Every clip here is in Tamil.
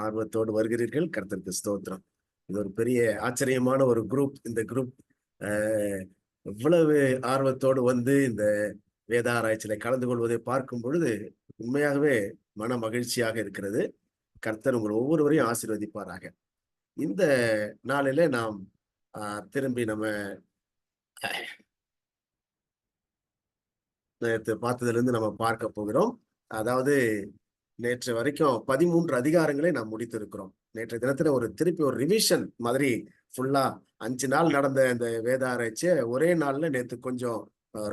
ஆர்வத்தோடு வருகிறீர்கள். கர்த்தருக்கு ஸ்தோத்திரம். இது ஒரு பெரிய ஆச்சரியமான ஒரு குரூப். இந்த குரூப் இவ்வளவு ஆர்வத்தோடு வந்து இந்த வேத ஆராய்ச்சியில கலந்து கொள்வதை பார்க்கும் பொழுது உண்மையாகவே மன மகிழ்ச்சியாக இருக்கிறது. கர்த்தர் உங்கள் ஒவ்வொருவரையும் ஆசீர்வதிப்பாராக. இந்த நாளிலே நாம் திரும்பி நம்ம நேத்து பார்த்ததிலிருந்து நம்ம பார்க்க போகிறோம். அதாவது நேற்று வரைக்கும் 13 அதிகாரங்களை நாம் முடித்திருக்கிறோம். நேற்றைய தினத்துல திருப்பி ஒரு ரிவிஷன் மாதிரி ஃபுல்லா 5 நாள் நடந்த இந்த வேத ஆராய்ச்சிய ஒரே நாள்ல நேத்து கொஞ்சம்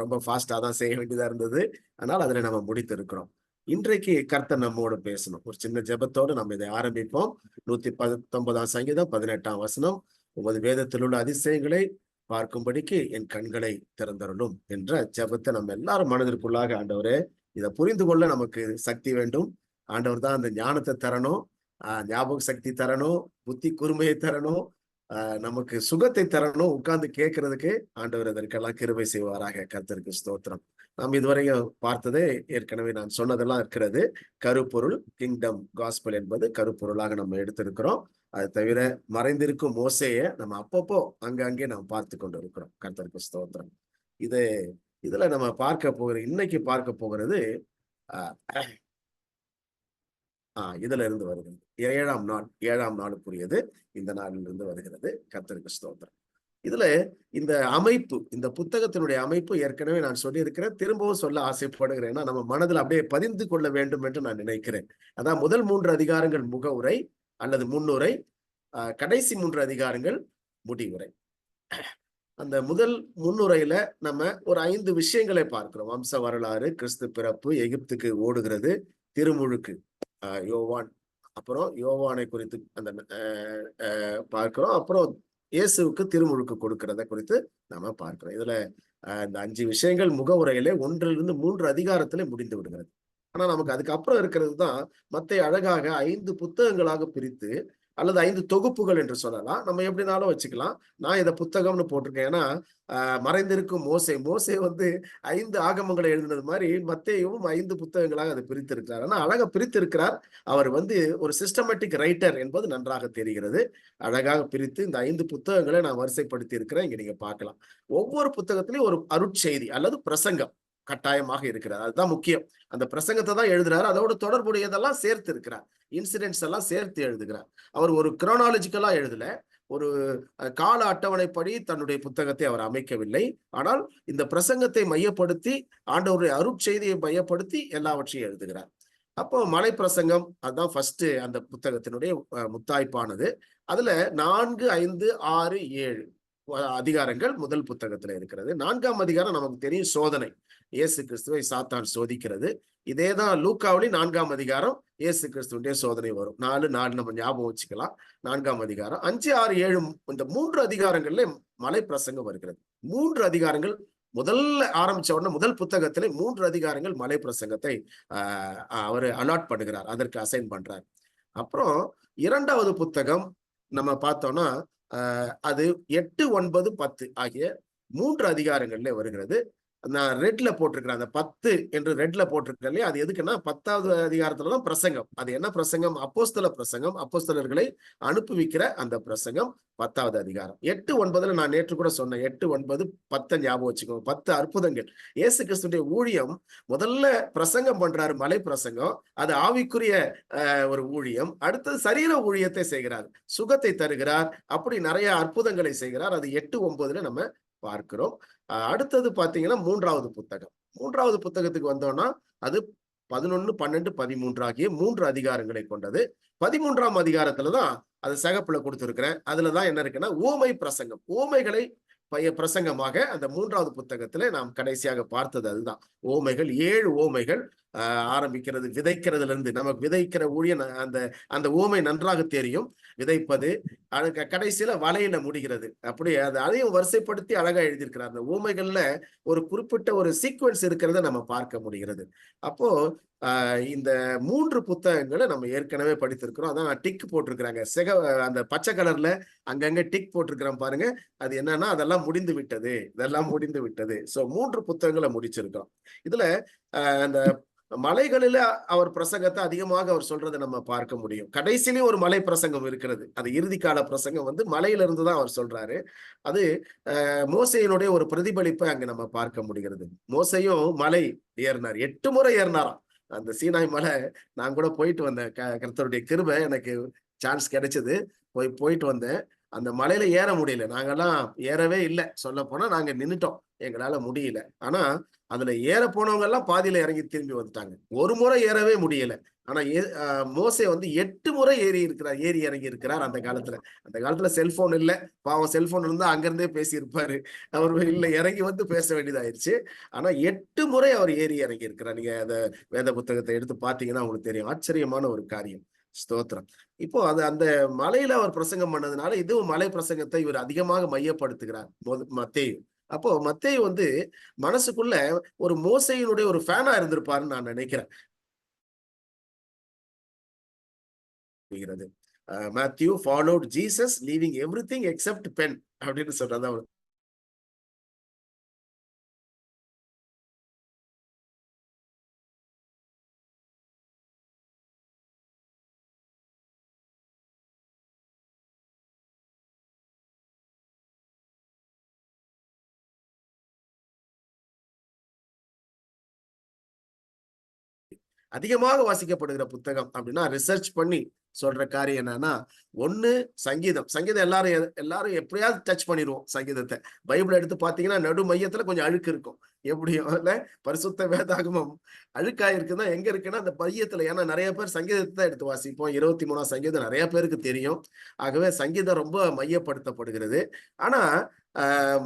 ரொம்ப ஃபாஸ்டா தான் செய்ய வேண்டியதா இருந்தது. அதனால அதுல நம்ம முடித்திருக்கிறோம். இன்றைக்கு கர்த்தர் நம்மோடு பேசணும். ஒரு சின்ன ஜெபத்தோடு நம்ம இதை ஆரம்பிப்போம். 119ஆம் சங்கீதம் 18ஆம் வசனம், உமது வேதத்தில் உள்ள அதிசயங்களை பார்க்கும்படிக்கு என் கண்களை திறந்தருளும் என்ற ஜெபத்தை நம்ம எல்லாரும் மனதிற்குள்ளாக, ஆண்டவரே இதை புரிந்து கொள்ள நமக்கு சக்தி வேண்டும். ஆண்டவர் தான் அந்த ஞானத்தை தரணும், ஞாபக சக்தி தரணும், புத்தி கூர்மையை தரணும், நமக்கு சுகத்தை தரணும். உட்கார்ந்து கேட்கறதுக்கு ஆண்டவர் அதற்கெல்லாம் கிருபை செய்வாராக. கர்த்தருக்கு ஸ்தோத்திரம். நாம் இதுவரையும் பார்த்ததே ஏற்கனவே நான் சொன்னதெல்லாம் இருக்கிறது. கருப்பொருள், கிங்டம் காஸ்பல் என்பது கருப்பொருளாக நம்ம எடுத்திருக்கிறோம். அது தவிர மறைந்திருக்கும் மோசேயை நம்ம அப்பப்போ அங்கே நாம் பார்த்து கொண்டு இருக்கிறோம். கர்த்தருக்கு ஸ்தோத்திரம். இதுல நம்ம இன்னைக்கு பார்க்க போகிறது இதுல இருந்து வருகிறது. 7ஆம் நாளுக்குரியது இந்த நாளிலிருந்து வருகிறது. கர்த்தருக்கு ஸ்தோத்திரம். இதுல இந்த அமைப்பு, இந்த புத்தகத்தினுடைய அமைப்பு ஏற்கனவே நான் சொல்லியிருக்கிறேன், திரும்பவும் சொல்ல ஆசைப்படுகிறேன். ஏன்னா நம்ம மனதில் அப்படியே பதிந்து கொள்ள வேண்டும் என்று நான் நினைக்கிறேன். அதான் முதல் 3 அதிகாரங்கள் முகவுரை அல்லது முன்னுரை, கடைசி 3 அதிகாரங்கள் முடிவுரை. அந்த முதல் முன்னுரையில நம்ம ஒரு 5 விஷயங்களை பார்க்கிறோம். வம்ச வரலாறு, கிறிஸ்து பிறப்பு, எகிப்துக்கு ஓடுகிறது, திருமுழுக்கு, யோவான், அப்புறம் யோவானை குறித்து அந்த பார்க்கிறோம். அப்புறம் இயேசுவுக்கு திருமுழுக்கு கொடுக்கிறத குறித்து நாம பார்க்கிறோம். இதுல இந்த 5 விஷயங்கள் முகவுரையிலே 1 to 3 அதிகாரத்திலே முடிந்து விடுகிறது. ஆனா நமக்கு அதுக்கப்புறம் இருக்கிறது தான் மத்தேயு அழகாக 5 புத்தகங்களாக பிரித்து, அல்லது 5 தொகுப்புகள் என்று சொல்லலாம். நம்ம எப்படினாலும் வச்சுக்கலாம். நான் இதை புத்தகம்னு போட்டிருக்கேன். ஏன்னா மறைந்திருக்கும் மோசே 5 ஆகமங்களை எழுதினது மாதிரி மத்தேயுவும் 5 புத்தகங்களாக அதை பிரித்திருக்கிறார். ஆனா அழகா பிரித்திருக்கிறார். அவர் ஒரு சிஸ்டமேட்டிக் ரைட்டர் என்பது நன்றாக தெரிகிறது. அழகாக பிரித்து இந்த 5 புத்தகங்களை நான் வரிசைப்படுத்தி இருக்கிறேன். இங்க நீங்க பார்க்கலாம். ஒவ்வொரு புத்தகத்திலையும் ஒரு அருட்செய்தி அல்லது பிரசங்கம் கட்டாயமாக இருக்கிறார். அதுதான் முக்கியம். அந்த பிரசங்கத்தை தான் எழுதுறாரு. அதோடு தொடர்புடையதெல்லாம் சேர்த்து இருக்கிறார். இன்சிடென்ட்ஸ் எல்லாம் சேர்த்து எழுதுகிறார். அவர் ஒரு கிரோனாலஜிக்கலா எழுதல, ஒரு கால அட்டவணைப்படி தன்னுடைய புத்தகத்தை அவர் அமைக்கவில்லை. ஆனால் இந்த பிரசங்கத்தை மையப்படுத்தி, ஆண்டவருடைய அருட்செய்தியை மையப்படுத்தி எல்லாவற்றையும் எழுதுகிறார். அப்போ மலை பிரசங்கம் அதுதான் ஃபர்ஸ்ட் அந்த புத்தகத்தினுடைய முத்தாய்ப்பானது. அதுல 4, 5, 6, 7 அதிகாரங்கள் முதல் புத்தகத்துல இருக்கிறது. 4ஆம் அதிகாரம் நமக்கு தெரியும், சோதனை. இயேசு கிறிஸ்துவை சாத்தான் சோதிக்கிறது. இதேதான் லூக்காவிலும் 4ஆம் அதிகாரம் இயேசு கிறிஸ்துடைய சோதனை வரும். 4 நம்ம ஞாபகம் வச்சுக்கலாம். 4ஆம் அதிகாரம் 5, 6, 7 இந்த 3 அதிகாரங்கள்ல மலை பிரசங்கம் வருகிறது. 3 அதிகாரங்கள் முதல்ல ஆரம்பிச்ச உடனே முதல் புத்தகத்திலே 3 அதிகாரங்கள் மலை பிரசங்கத்தை அவர் அலாட் பண்ணுகிறார், அதற்கு அசைன் பண்றார். அப்புறம் 2வது புத்தகம் நம்ம பார்த்தோம்னா அது 8, 9, 10 ஆகிய 3 அதிகாரங்கள்ல வருகிறது. நான் ரெட்ல போட்டிருக்கிறேன். அந்த 10 என்று ரெட்ல போட்டிருக்கேன் இல்லையா, அது எதுக்குன்னா 10வது அதிகாரத்துலதான் பிரசங்கம். அது என்ன பிரசங்கம்? அப்போஸ்தல பிரசங்கம். அப்போஸ்தலர்களை அனுப்புவிக்கிற அந்த பிரசங்கம் 10வது அதிகாரம். 8, 9 நான் நேற்று கூட சொன்னேன். 8, 9, 10 ஞாபகம் வச்சுக்கோங்க. 10 அற்புதங்கள். இயேசு கிறிஸ்துடைய ஊழியம் முதல்ல பிரசங்கம் பண்றாரு, மலை பிரசங்கம். அது ஆவிக்குரிய ஒரு ஊழியம். அடுத்தது சரீர ஊழியத்தை செய்கிறார், சுகத்தை தருகிறார், அப்படி நிறைய அற்புதங்களை செய்கிறார். அது 8, 9 நம்ம பார்க்கிறோம். அடுத்தது பாத்தீங்கன்னா 3வது புத்தகம். 3வது புத்தகத்துக்கு வந்தோம்னா அது 11, 12, 13 ஆகிய 3 அதிகாரங்களை கொண்டது. 13ஆம் அதிகாரத்துலதான் அது சிகப்புல கொடுத்திருக்கிறேன். அதுலதான் என்ன இருக்குன்னா ஓமை பிரசங்கம். ஓமைகளை பிரசங்கமாக அந்த 3வது புத்தகத்துல நாம் கடைசியாக பார்த்தது அதுதான். ஓமைகள் 7 ஓமைகள் ஆரம்பிக்கிறது. விதைக்கிறதுல இருந்து நமக்கு விதைக்கிற ஊழியம், அந்த ஓமை நன்றாக தெரியும். விதைப்பது கடைசியில வலையில முடிகிறது. அப்படி அதையும் வரிசைப்படுத்தி அழகா எழுதியிருக்கிறார். அந்த ஊமைகள்ல ஒரு குறிப்பிட்ட ஒரு சீக்வன்ஸ் இருக்கிறத நம்ம பார்க்க முடிகிறது. அப்போ இந்த 3 புத்தகங்களை நம்ம ஏற்கனவே படித்திருக்கிறோம். அதான் டிக் போட்டிருக்கிறாங்க. அந்த பச்சை கலர்ல அங்கங்க டிக் போட்டிருக்கிறோம் பாருங்க. அது என்னன்னா அதெல்லாம் முடிந்து விட்டது, இதெல்லாம் முடிந்து விட்டது. சோ 3 புத்தகங்களை முடிச்சிருக்கோம். இதுல அந்த மலைகளில அவர் பிரசங்கத்தை அதிகமாக அவர் சொல்றதை நம்ம பார்க்க முடியும். கடைசியிலும் ஒரு மலை பிரசங்கம் இருக்கிறது. அது இறுதி கால பிரசங்கம் வந்து மலையில இருந்து தான் அவர் சொல்றாரு. அது மோசேயினுடைய ஒரு பிரதிபலிப்பை அங்க நம்ம பார்க்க முடிகிறது. மோசேயும் மலை ஏறினார். 8 முறை ஏறினாராம். அந்த சீனாய் மலை நான் கூட போயிட்டு வந்தேன். கர்த்தருடைய கிருபை எனக்கு சான்ஸ் கிடைச்சது. போயிட்டு வந்தேன். அந்த மலையில ஏற முடியல. நாங்கெல்லாம் ஏறவே இல்ல. சொல்லப்போனா நாங்க நின்னுட்டோம். எங்களால முடியல. ஆனா அதுல ஏற போனவங்க எல்லாம் பாதியில இறங்கி திரும்பி வந்துட்டாங்க. ஒரு முறை ஏறவே முடியல. ஆனா மோசே வந்து 8 முறை ஏறி இறங்கி இருக்கிறார் அந்த காலத்துல. அந்த காலத்துல செல்போன் இல்ல. பாவம் செல்போன் இருந்தா அங்கிருந்தே பேசியிருப்பாரு. அவர் இல்ல இறங்கி வந்து பேச வேண்டியதாயிருச்சு. ஆனா 8 முறை அவர் ஏறி இறங்கி இருக்கிறார். நீங்க அந்த வேத புத்தகத்தை எடுத்து பார்த்தீங்கன்னா உங்களுக்கு தெரியும். ஆச்சரியமான ஒரு காரியம். ஸ்தோத்திரம். இப்போ அந்த மலையில அவர் பிரசங்கம் பண்ணதுனால இதுவும் மலை பிரசங்கத்தை இவர் அதிகமாக மையப்படுத்துகிறார் மத்தேயு. அப்போ மத்தேயு வந்து மனசுக்குள்ள ஒரு மோசேயினுடைய ஒரு ஃபேனா இருந்திருப்பாருன்னு நான் நினைக்கிறேன். Matthew followed Jesus leaving everything except pen அப்படின்னு சொல்றது. அதிகமாக வாசிக்கப்படுகிற புத்தகம் அப்படின்னா ரிசர்ச் பண்ணி சொல்ற காரியம் என்னன்னா, ஒண்ணு சங்கீதம். சங்கீதம் எல்லாரும் எப்படியாவது டச் பண்ணிடுவோம் சங்கீதத்தை. பைபிள் எடுத்து பார்த்தீங்கன்னா நடு மையத்துல கொஞ்சம் அழுக்கு இருக்கும். எப்படியும் இல்ல, பரிசுத்த வேதாகமம் அழுக்கா இருக்குன்னா எங்க இருக்குன்னா அந்த மையத்துல. ஏன்னா நிறைய பேர் சங்கீதத்தை தான் எடுத்து வாசிப்போம். 23ஆம் சங்கீதம் நிறைய பேருக்கு தெரியும். ஆகவே சங்கீதம் ரொம்ப மையப்படுத்தப்படுகிறது. ஆனா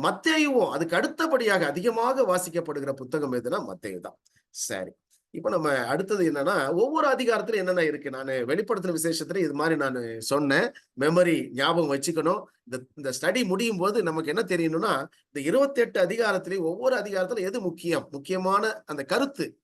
மத்தேயுவும் அதுக்கு அடுத்தபடியாக அதிகமாக வாசிக்கப்படுகிற புத்தகம் எதுனா மத்தேயு தான். சரி. இப்ப நம்ம அடுத்தது என்னன்னா, ஒவ்வொரு அதிகாரத்திலும் என்னென்ன இருக்கு. நானு வெளிப்படுத்தின விசேஷத்துல இது மாதிரி நானு சொன்னேன். மெமரி ஞாபகம் வச்சுக்கணும். இந்த ஸ்டடி முடியும் போது நமக்கு என்ன தெரியணும்னா, இந்த 28 அதிகாரத்திலேயும் ஒவ்வொரு அதிகாரத்திலும் எது முக்கியம், முக்கியமான அந்த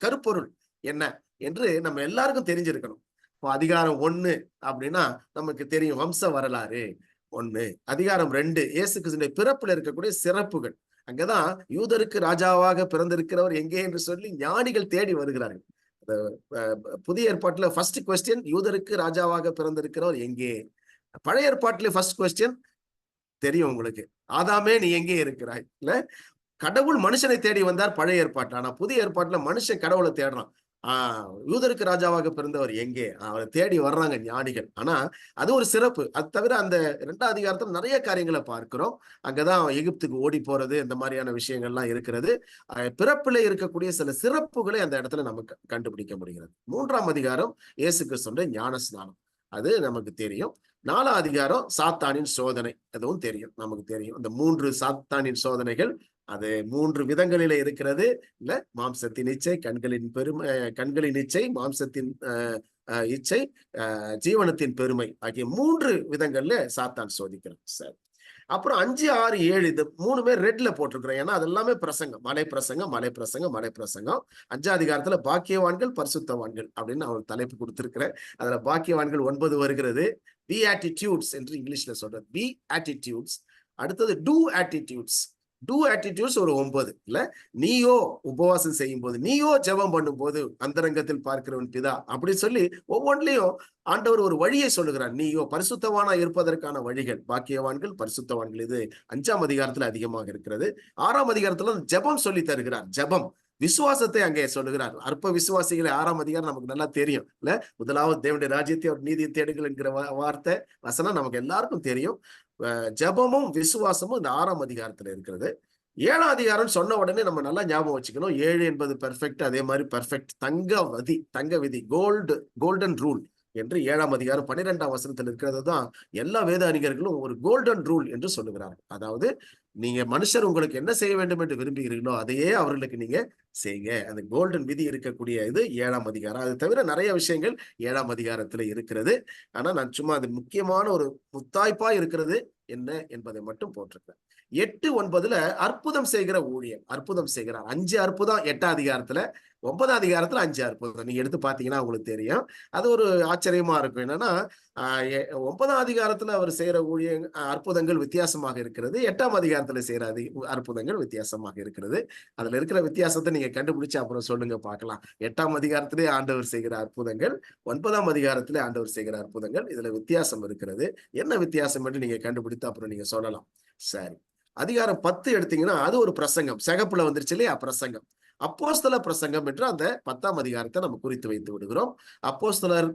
கருப்பொருள் என்ன என்று நம்ம எல்லாருக்கும் தெரிஞ்சிருக்கணும். இப்போ அதிகாரம் 1 அப்படின்னா நமக்கு தெரியும் வம்ச வரலாறு 1. அதிகாரம் 2 இயேசு கிறிஸ்துவின் பிறப்புல இருக்கக்கூடிய சிறப்புகள். அங்கதான் யூதருக்கு ராஜாவாக பிறந்திருக்கிறவர் எங்கே என்று சொல்லி ஞானிகள் தேடி வருகிறார்கள். புதிய ஏற்பாட்டுல ஃபர்ஸ்ட் கொஸ்டின், யூதருக்கு ராஜாவாக பிறந்திருக்கிறவர் எங்கே? பழைய ஏற்பாட்டுல ஃபர்ஸ்ட் கொஸ்டின் தெரியும் உங்களுக்கு. ஆதாமே நீ எங்கே இருக்கிறாய்? இல்ல, கடவுள் மனுஷனை தேடி வந்தார் பழைய ஏற்பாட்டுல. ஆனா புதிய ஏற்பாட்டுல மனுஷன் கடவுளை தேடுறான். யூதருக்கு ராஜாவாக பிறந்தவர் எங்கே? அவரை தேடி வர்றாங்க ஞானிகள். ஆனா அது ஒரு சிறப்பு. அது தவிர அந்த 2ஆம் அதிகாரத்துல நிறைய காரியங்களை பார்க்கிறோம். அங்கதான் எகிப்துக்கு ஓடி போறது, இந்த மாதிரியான விஷயங்கள்லாம் இருக்கிறது. பிறப்பிலே இருக்கக்கூடிய சில சிறப்புகளை அந்த இடத்துல நமக்கு கண்டுபிடிக்க முடிகிறது. 3ஆம் அதிகாரம் இயேசு கிறிஸ்துவின் ஞான ஸ்நானம், அது நமக்கு தெரியும். 4ஆம் அதிகாரம் சாத்தானின் சோதனை, அதுவும் தெரியும், நமக்கு தெரியும். அந்த 3 சாத்தானின் சோதனைகள் அது 3 விதங்களில இருக்கிறது. இல்ல, மாம்சத்தின் இச்சை, கண்களின் இச்சை, மாம்சத்தின் இச்சை, ஜீவனத்தின் பெருமை ஆகிய 3 விதங்கள்ல சாத்தான் சோதிக்கிறான். சரி. அப்புறம் 5, 6, 7 இது 3மே ரெட்ல போட்டிருக்கிறோம். ஏன்னா அது எல்லாமே பிரசங்கம், மலை பிரசங்கம், மலை பிரசங்கம், மலை பிரசங்கம். 5ஆம் அதிகாரத்துல பாக்கியவான்கள், பரிசுத்தவான்கள் அப்படின்னு அவர் தலைப்பு கொடுத்திருக்கிறேன். அதுல பாக்கியவான்கள் 9 வருகிறது. பி ஆட்டிடியூட்ஸ் என்று இங்கிலீஷ்ல சொல்றது. Beatitudes. அடுத்தது டூ ஆட்டிடியூட்ஸ். டூ ஆட்டிடியூட்ஸ் ஒரு 9 இல்ல. நீயோ உபவாசம் செய்யும் போது, நீயோ ஜெபம் பண்ணும் போது அந்தரங்கத்தில் பார்க்கிறவன் பிதா அப்படி சொல்லி ஒவ்வொன்றிலையும் ஆண்டவர் ஒரு வழியை சொல்லுகிறார். நீயோ பரிசுத்தவானா இருப்பதற்கான வழிகள், பாக்கியவான்கள், பரிசுத்தவான்கள். இது 5ஆம் அதிகாரத்துல அதிகமாக இருக்கிறது. 6ஆம் அதிகாரத்துல ஜெபம் சொல்லி தருகிறார். ஜெபம், விசுவாசத்தை அங்கே சொல்லுகிறார். அற்ப விசுவாசிகளை 6ஆம் அதிகாரம் நமக்கு நல்லா தெரியும் இல்ல. முதலாவது தேவனுடைய ராஜ்யத்தை அவர் நீதியை தேடுங்கள் என்கிற வார்த்தை வசனம் நமக்கு எல்லாருக்கும் தெரியும். ஜெபமும் விசுவாசமும் இந்த 6ஆம் அதிகாரத்துல இருக்கிறது. 7ஆம் அதிகாரம் சொன்ன உடனே நம்ம நல்லா ஞாபகம் வச்சுக்கணும். 7 என்பது பெர்ஃபெக்ட். அதே மாதிரி பெர்ஃபெக்ட் தங்க விதி, கோல்டன் ரூல் என்று 7ஆம் அதிகாரம் 12ஆம் வசனத்தில் இருக்கிறது தான் எல்லா வேத அறிஞர்களும் ஒரு கோல்டன் ரூல் என்று சொல்லுகிறார்கள். அதாவது நீங்க மனுஷர் உங்களுக்கு என்ன செய்ய வேண்டும் என்று விரும்புகிறீர்களோ அதையே அவர்களுக்கு நீங்க செய்யுங்க. அந்த கோல்டன் விதி இருக்கக்கூடிய இது 7ஆம் அதிகாரம். அது தவிர நிறைய விஷயங்கள் 7ஆம் அதிகாரத்துல இருக்கிறது. ஆனா நான் சும்மா அது முக்கியமான ஒரு முத்தாய்ப்பா இருக்கிறது என்ன என்பதை மட்டும் போட்டிருக்கேன். 8, 9ல அற்புதம் செய்கிற ஊழியம், அற்புதம் செய்கிறார். 5 அற்புதம் 8ஆம் அதிகாரத்துல, 9ஆம் அதிகாரத்துல 5 அற்புதம். நீங்க எடுத்து பாத்தீங்கன்னா உங்களுக்கு தெரியும். அது ஒரு ஆச்சரியமா இருக்கும். என்னன்னா 9ஆம் அதிகாரத்துல அவர் செய்யற அற்புதங்கள் வித்தியாசமாக இருக்கிறது. 8ஆம் அதிகாரம் அதிகாரத்துல செய்யற அற்புதங்கள் வித்தியாசமாக இருக்கிறது. அதுல இருக்கிற வித்தியாசத்தை நீங்க கண்டுபிடிச்சு அப்புறம் சொல்லுங்க பார்க்கலாம். 8ஆம் அதிகாரத்திலே ஆண்டவர் செய்கிற அற்புதங்கள், 9ஆம் அதிகாரத்திலே ஆண்டவர் செய்கிற அற்புதங்கள், இதுல வித்தியாசம் இருக்கிறது. என்ன வித்தியாசம் என்று நீங்க கண்டுபிடித்து அப்புறம் நீங்க சொல்லலாம். சரி, அதிகாரம் 10 எடுத்தீங்கன்னா அது ஒரு பிரசங்கம். சிகப்புல வந்துருச்சு இல்லையா, பிரசங்கம். அப்போஸ்தல பிரசங்கம் என்று அந்த 10ஆம் அதிகாரத்தை நம்ம குறித்து வைத்து விடுகிறோம். அப்போஸ்தலர்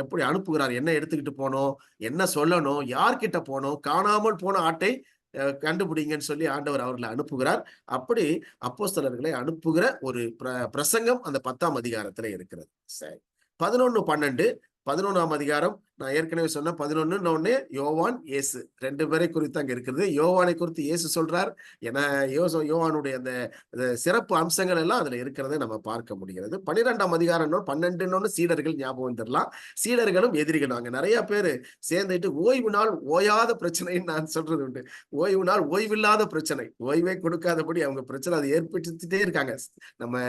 எப்படி அனுப்புகிறார், என்ன எடுத்துக்கிட்டு போனோம், என்ன சொல்லணும், யார்கிட்ட போனோம், காணாமல் போன ஆட்டை கண்டுபிடிங்கன்னு சொல்லி ஆண்டவர் அவர்களை அனுப்புகிறார். அப்படி அப்போஸ்தலர்களை அனுப்புகிற ஒரு பிரசங்கம் அந்த 10ஆம் அதிகாரத்துல இருக்கிறது. சரி, 11, 12, 11ஆம் அதிகாரம் நான் ஏற்கனவே சொன்ன 11 யோவான், இயேசு 2 பேரை குறித்து அங்க இருக்குது. யோவானை குறித்து இயேசு சொல்றார். ஏன்னா யோவானுடைய அந்த சிறப்பு அம்சங்கள் எல்லாம் அதுல இருக்கிறதை நம்ம பார்க்க முடிகிறது. 12ஆம் அதிகாரம் 12 சீடர்கள் ஞாபகம் வந்துடலாம். சீடர்களும் எதிரிகளும். அங்க நிறைய பேர் சேர்ந்துட்டு ஓய்வு நாள் ஓயாத பிரச்சனைன்னு நான் சொல்றது உண்டு. ஓய்வு நாள் ஓய்வில்லாத பிரச்சனை, ஓய்வே கொடுக்காதபடி அவங்க பிரச்சனை அதை ஏற்படுத்திட்டே இருக்காங்க. நம்ம